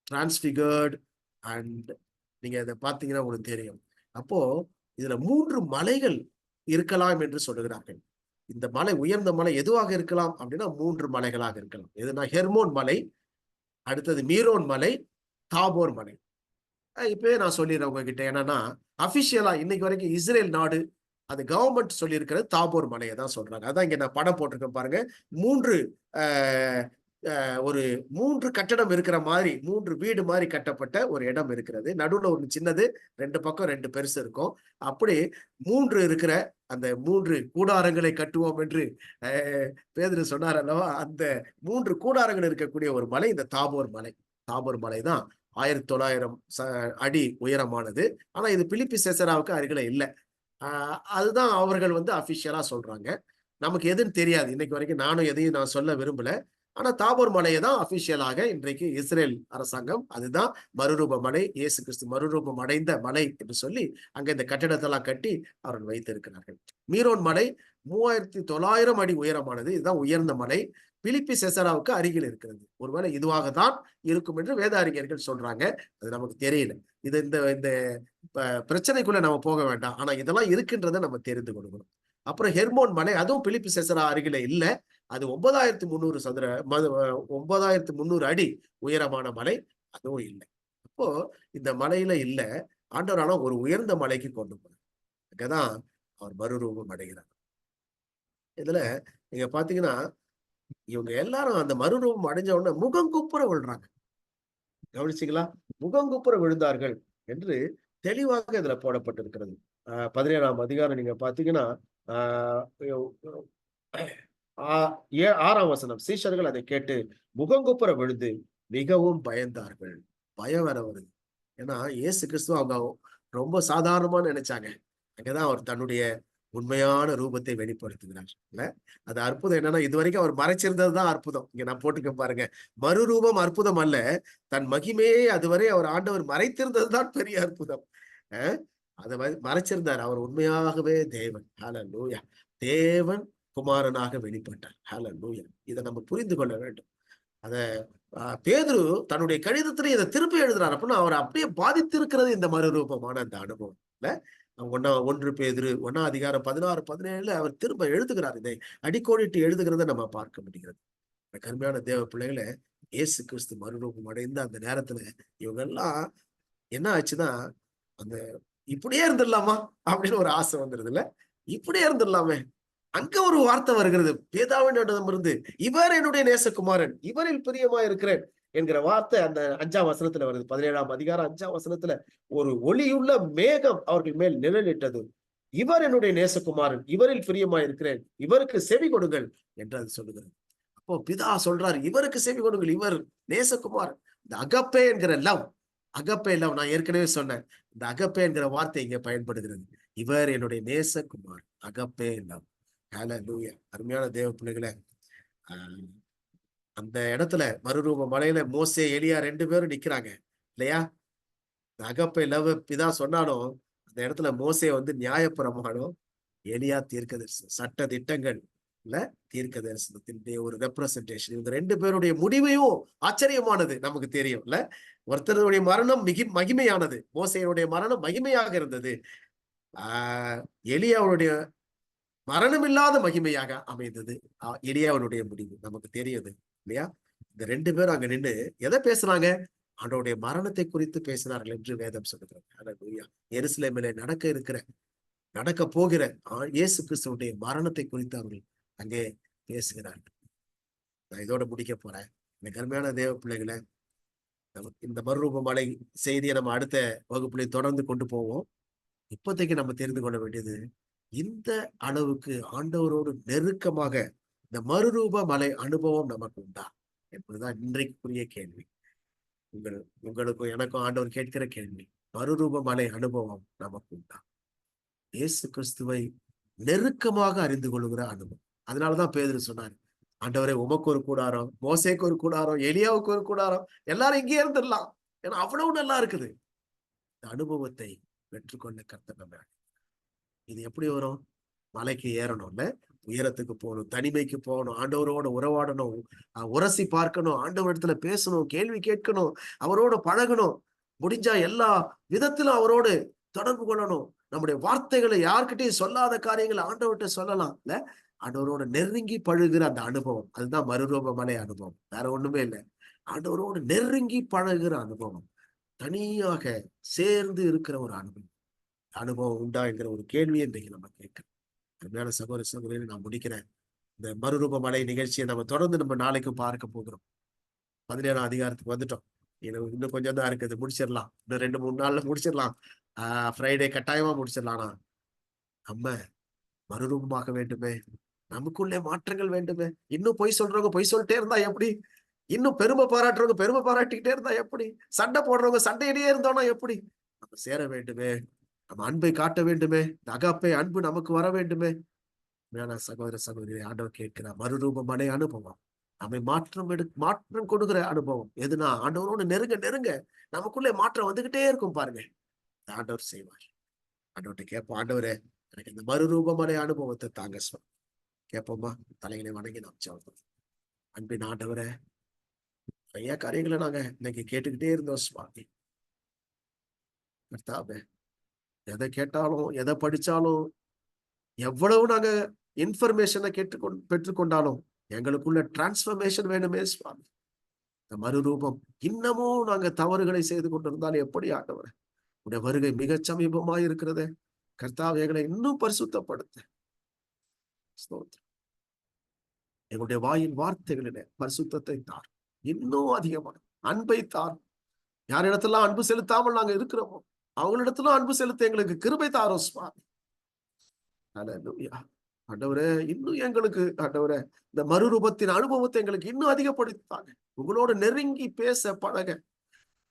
டிரான்ஸ்பிகர்ட் அண்ட் நீங்க இதை பார்த்தீங்கன்னா உங்களுக்கு தெரியும். அப்போ இதுல 3 மலைகள் இருக்கலாம் என்று சொல்லுகிறார்கள். இந்த மலை, உயர்ந்த மலை எதுவாக இருக்கலாம் அப்படின்னா 3 மலைகளாக இருக்கலாம். எதுனா ஹெர்மோன் மலை, அடுத்தது மீரோன் மலை, தாபோர் மலை. இப்பவே நான் சொல்லிடுறேன் உங்ககிட்ட. என்னன்னா அபிஷியலா இன்னைக்கு வரைக்கும் இஸ்ரேல் நாடு அது கவர்மெண்ட் சொல்லி இருக்கிறது தாபோர் மலையை தான் சொல்றாங்க. அதான் இங்க நான் படம் போட்டிருக்கேன் பாருங்க. 3 ஒரு 3 கட்டடம் இருக்கிற மாதிரி, 3 வீடு மாதிரி கட்டப்பட்ட ஒரு இடம் இருக்கிறது. நடுவுல ஒரு சின்னது, 2 பக்கம் 2 பெருசு இருக்கும். அப்படி 3 இருக்கிற அந்த 3 கூடாரங்களை கட்டுவோம் என்று பேதுரு சொன்னார் அல்லவா? அந்த 3 கூடாரங்கள் இருக்கக்கூடிய ஒரு மலை இந்த தாபோர் மலை. தாபோர் மலை தான் 1900 அடி உயரமானது. ஆனா இது பிலிப்பி செசராவுக்கு அருகில இல்லை. அதுதான் அவர்கள் அபிஷியலா சொல்றாங்க. நமக்கு எதுன்னு தெரியாது. இன்னைக்கு வரைக்கும் நானும் எதையும் நான் சொல்ல விரும்பல. ஆனா தாபோர் மலையை தான் அபிஷியலாக இன்றைக்கு இஸ்ரேல் அரசாங்கம், அதுதான் மறுரூப மலை, இயேசு கிறிஸ்து மறுரூபம் அடைந்த மலை என்று சொல்லி அங்க இந்த கட்டிடத்தெல்லாம் கட்டி அவர்கள் வைத்திருக்கிறார்கள். மீரோன் மலை 3900 அடி உயரமானது. இதுதான் உயர்ந்த மலை. பிலிப்பி செசராவுக்கு அருகில் இருக்கிறது. ஒருவேளை இதுவாகத்தான் இருக்கும் என்று வேத அறிஞர்கள் சொல்றாங்க. அது நமக்கு தெரியல. இது இந்த இந்த பிரச்சனைக்குள்ள நம்ம போக வேண்டாம். ஆனா இதெல்லாம் இருக்குன்றதை நம்ம தெரிந்து கொள்ளணும். அப்புறம் ஹெர்மோன் மலை, அதுவும் பிலிப்பி செசரா அருகில இல்ல. அது 9300 அடி உயரமான மலை, அதுவும் இல்லை. அப்போ இந்த மலையில இல்ல, ஆண்டவரால ஒரு உயர்ந்த மலைக்கு கொண்டு போறார். அங்கதான் அவர் மறுரூபம் அடைகிறார். இதுல நீங்க பாத்தீங்கன்னா இவங்க எல்லாரும் அந்த மறுரூபம் அடைஞ்ச உடனே முகங்குப்புற விழுறாங்க. கவனிச்சீங்களா? முகங்குப்புற விழுந்தார்கள் என்று தெளிவாக இதுல போடப்பட்டிருக்கிறது. 17ஆம் அதிகாரம் நீங்க பாத்தீங்கன்னா 6ஆம் வசனம், சீஷர்கள் அதை கேட்டு முகங்குப்புற விழுந்து மிகவும் பயந்தார்கள். பயம் வர வருது. ஏன்னா இயேசு கிறிஸ்துவ அவங்க ரொம்ப சாதாரணமா நினைச்சாங்க. அங்கதான் அவர் தன்னுடைய உண்மையான ரூபத்தை வெளிப்படுத்துகிறார். இல்ல, அது அற்புதம். என்னன்னா இதுவரைக்கும் அவர் மறைச்சிருந்ததுதான் அற்புதம். இங்க நான் போட்டுக்க பாருங்க. மறுரூபம் அற்புதம் அல்ல, தன் மகிமையை அதுவரை அவர் ஆண்டவர் மறைத்திருந்ததுதான் பெரிய அற்புதம். அதை மறைச்சிருந்தார். அவர் உண்மையாகவே தேவன். ஹல்லேலூயா. தேவன் குமாரனாக வெளிப்பட்டார். ஹல்லேலூயா. இதை நம்ம புரிந்து கொள்ள வேண்டும். அத பேதுரு தன்னுடைய கடிதத்திலே இதை திருப்பி எழுதுறார். அப்படின்னா அவர் அப்படியே பாதித்திருக்கிறது இந்த மறுரூபமான அந்த அனுபவம். இல்ல, 1 பேதுரு 1ஆம் அதிகாரம் 16, 17 அவர் திரும்ப எழுதுகிறார். இதை அடிக்கோடிட்டு எழுதுகிறத நம்ம பார்க்க முடிகிறது. கருமையான தேவ பிள்ளைகளை, இயேசு கிறிஸ்து மறுரூபம் அடைந்த அந்த நேரத்துல இவங்க எல்லாம் என்ன ஆச்சுன்னா, அந்த இப்படியே இருந்துடலாமா அப்படின்னு ஒரு ஆசை வந்துருது. இல்ல, இப்படியே இருந்துடலாமே. அங்க ஒரு வார்த்தை வருகிறது பிதாவினிடமிருந்து, இவர் என்னுடைய நேசகுமாரன், இவரில் பிரியமா இருக்கிறேன் என்கிற வார்த்தை அந்த 5ஆம் வசனத்துல வருது. 17ஆம் அதிகாரம் 5ஆம் வசனத்துல ஒரு ஒளியுள்ள மேகம் அவர்கள் மேல் நிழலிட்டது. இவர் என்னுடைய நேசகுமாரன், இவரில் பிரியமா இருக்கிறேன், இவருக்கு செவி கொடுங்கள் என்று அது சொல்லுகிறது. அப்போ பிதா சொல்றாரு, இவருக்கு செவி கொடுங்கள், இவர் நேசகுமாரன். இந்த அகப்பே என்கிற லவ், அகப்பே லவ், நான் ஏற்கனவே சொன்னேன். இந்த அகப்பே என்கிற வார்த்தை இங்க பயன்படுகிறது. இவர் என்னுடைய நேசகுமார், அகப்பே லவ். ஹல்லேலூயா. அருமையான தேவ பிள்ளைகளே, அந்த இடத்துல மறுரூப மலையில மோசே, எலியா 2 பேரும் நிக்கிறாங்க இல்லையா? அகப்பை லவ் பிதா சொன்னாலும் அந்த இடத்துல மோசே நியாயப்பிரமாணம், எலியா தீர்க்கதரிசனம், சட்ட திட்டங்கள் இல்ல, தீர்க்க தரிசனத்தினுடைய ஒரு ரெப்ரசன்டேஷன். இவங்க 2 பேருடைய முடிவையும் ஆச்சரியமானது நமக்கு தெரியும். இல்ல, ஒருத்தருடைய மரணம் மகிமையானது, மோசேனுடைய மரணம் மகிமையாக இருந்தது. எலியாவுடைய மரணம் இல்லாத மகிமையாக அமைந்தது எலியாவுடைய முடிவு. நமக்கு தெரியுது இல்லையா? இந்த 2 பேரும் அங்க நின்று எதை பேசுறாங்க? ஆண்டவருடைய மரணத்தை குறித்து பேசினார்கள் என்று வேதம் சொல்லுகிறது. ஹல்லேலூயா. எருசலேமிலே நடக்க போகிற இயேசு கிறிஸ்துவுடைய மரணத்தை குறித்து அவர்கள் அங்கே பேசுகிறார்கள். நான் இதோட முடிக்க போறேன். இந்த கருமையான தேவ பிள்ளைகளை, இந்த மறுரூப மலை செய்தியை நம்ம அடுத்த வகுப்புல தொடர்ந்து கொண்டு போவோம். இப்போதைக்கு நம்ம தெரிந்து கொள்ள வேண்டியது, இந்த அளவுக்கு ஆண்டவரோடு நெருக்கமாக இந்த மறுரூப மலை அனுபவம் நமக்கு உண்டா என்பதுதான் இன்றைக்குரிய கேள்வி. உங்களுக்கும் எனக்கும் ஆண்டவர் கேட்கிற கேள்வி, மறுரூப மலை அனுபவம் நமக்கு உண்டா? இயேசு கிறிஸ்துவை நெருக்கமாக அறிந்து கொள்ளுகிற அனுபவம். அதனாலதான் பேதுரு சொன்னார், ஆண்டவரே உமக்கு ஒரு கூடாரம், மோசேக்கு ஒரு கூடாரம், எலியாவுக்கு ஒரு கூடாரம், எல்லாரும் இங்கே இருந்துடலாம், ஏன்னா அவ்வளவு நல்லா இருக்குது. இந்த அனுபவத்தை பெற்றுக்கொள்ள கர்த்தர் நம்ம. இது எப்படி வரும்? மலைக்கு ஏறணும்ல, உயரத்துக்கு போகணும், தனிமைக்கு போகணும், ஆண்டவரோட உறவாடணும், உரசி பார்க்கணும், ஆண்டவர் இடத்துல பேசணும், கேள்வி கேட்கணும், அவரோட பழகணும், முடிஞ்சா எல்லா விதத்திலும் அவரோடு தொடர்பு கொள்ளணும். நம்முடைய வார்த்தைகளை யார்கிட்டயும் சொல்லாத காரியங்களை ஆண்டவர்கிட்ட சொல்லலாம் இல்ல. ஆண்டவரோட நெருங்கி பழகுற அந்த அனுபவம், அதுதான் மறுரூபமலை அனுபவம். வேற ஒண்ணுமே இல்லை. ஆண்டவரோடு நெருங்கி பழகுற அனுபவம், தனியாக சேர்ந்து இருக்கிற ஒரு அனுபவம் உண்டா என்கிற ஒரு கேள்வியை இன்றைக்கு நம்ம கேட்கிறோம். அருமையான சகோதர சகோதரி, நான் முடிக்கிறேன். இந்த மறுரூபமலை நிகழ்ச்சியை நம்ம தொடர்ந்து நம்ம நாளைக்கு பார்க்க போகிறோம். 17ஆம் அதிகாரத்துக்கு வந்துட்டோம். இன்னும் கொஞ்சம் தான் இருக்குது, முடிச்சிடலாம். இன்னும் 2-3 நாள்ல முடிச்சிடலாம். ஃப்ரைடே கட்டாயமா முடிச்சிடலாம். நம்ம மறுரூபமாக வேண்டுமே, நமக்குள்ளே மாற்றங்கள் வேண்டுமே. இன்னும் பொய் சொல்றவங்க பொய் சொல்லிட்டே இருந்தா எப்படி? இன்னும் பெருமை பாராட்டுறவங்க பெருமை பாராட்டிக்கிட்டே இருந்தா எப்படி? சண்டை போடுறவங்க சண்டையிலேயே இருந்தோம்னா எப்படி? நம்ம சேர வேண்டுமே, நம்ம அன்பை காட்ட வேண்டுமே, இந்த அகாப்பை அன்பு நமக்கு வர வேண்டுமே. சகோதர சகோதரி, ஆண்டவர் கேட்கிற மறுரூபமலை அனுபவம், நம்மை மாற்றம் கொடுக்கிற அனுபவம் எதுனா, ஆண்டவரோடு நெருங்க நெருங்க நமக்குள்ளே மாற்றம் வந்துகிட்டே இருக்கும் பாருங்க. ஆண்டவர் செய்வார். ஆண்டவர்கிட்ட கேட்போம், ஆண்டவரே எனக்கு இந்த மறுரூபமலை அனுபவத்தை தாங்க சொல். கேட்போமா? தலைகளை வணங்கி நாம் சொல்றோம். அன்பின் ஆண்டவரே, நிறைய காரியங்களை நாங்க இன்னைக்கு கேட்டுக்கிட்டே இருந்தோம் சுவாமி. கர்த்தாவே, எதை கேட்டாலும் எதை படிச்சாலும் எவ்வளவு நாங்க இன்ஃபர்மேஷனை பெற்றுக்கொண்டாலும் எங்களுக்குள்ள டிரான்ஸ்பர்மேஷன் வேணுமே சுவாமி. இந்த மறுரூபம் இன்னமும் நாங்க தவறுகளை செய்து கொண்டிருந்தாலும் எப்படி ஆண்டவரே, உடைய வருகை மிக சமீபமாய் இருக்கிறதே. கர்த்தாவே, எங்களை இன்னும் பரிசுத்தப்படுத்த ஸ்தோத்திரம். எங்களுடைய வாயின் வார்த்தைகளிலே பரிசுத்தத்தை தார், இன்னும் அதிகமான அன்பை தார். யாரிடத்துல அன்பு செலுத்தாமல் நாங்க இருக்கிறோமோ அவங்களிடத்துல அன்பு செலுத்த எங்களுக்கு கிருபை தாரோம் சுவாமி. அல்லேலூயா. ஆண்டவரே, இன்னும் எங்களுக்கு ஆண்டவரே இந்த மறுரூபத்தின் அனுபவத்தை எங்களுக்கு இன்னும் அதிகப்படுத்தாங்க. உங்களோட நெருங்கி பேச பழக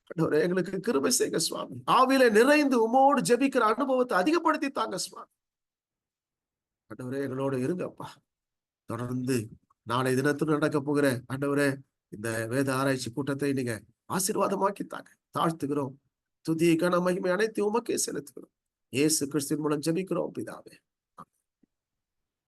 ஆண்டவரே எங்களுக்கு கிருபை செய்க சுவாமி. ஆவியில நிறைந்து உமோடு ஜெபிக்கிற அனுபவத்தை அதிகப்படுத்தி தாங்க சுவாமி. ஆண்டவரே, எங்களோட இருங்கப்பா. தொடர்ந்து நாளை தினத்தில் நடக்க போகிற ஆண்டவரே இந்த வேத ஆராய்ச்சி கூட்டத்தை நீங்க ஆசீர்வாதமாக்கித்தாங்க. தாழ்த்துகிறோம். துதி கன மகிமை அனைத்து உமக்கே செலுத்துகிறோம். இயேசு கிறிஸ்துவின் மூலம் ஜெபிக்கிறோம் பிதாவே.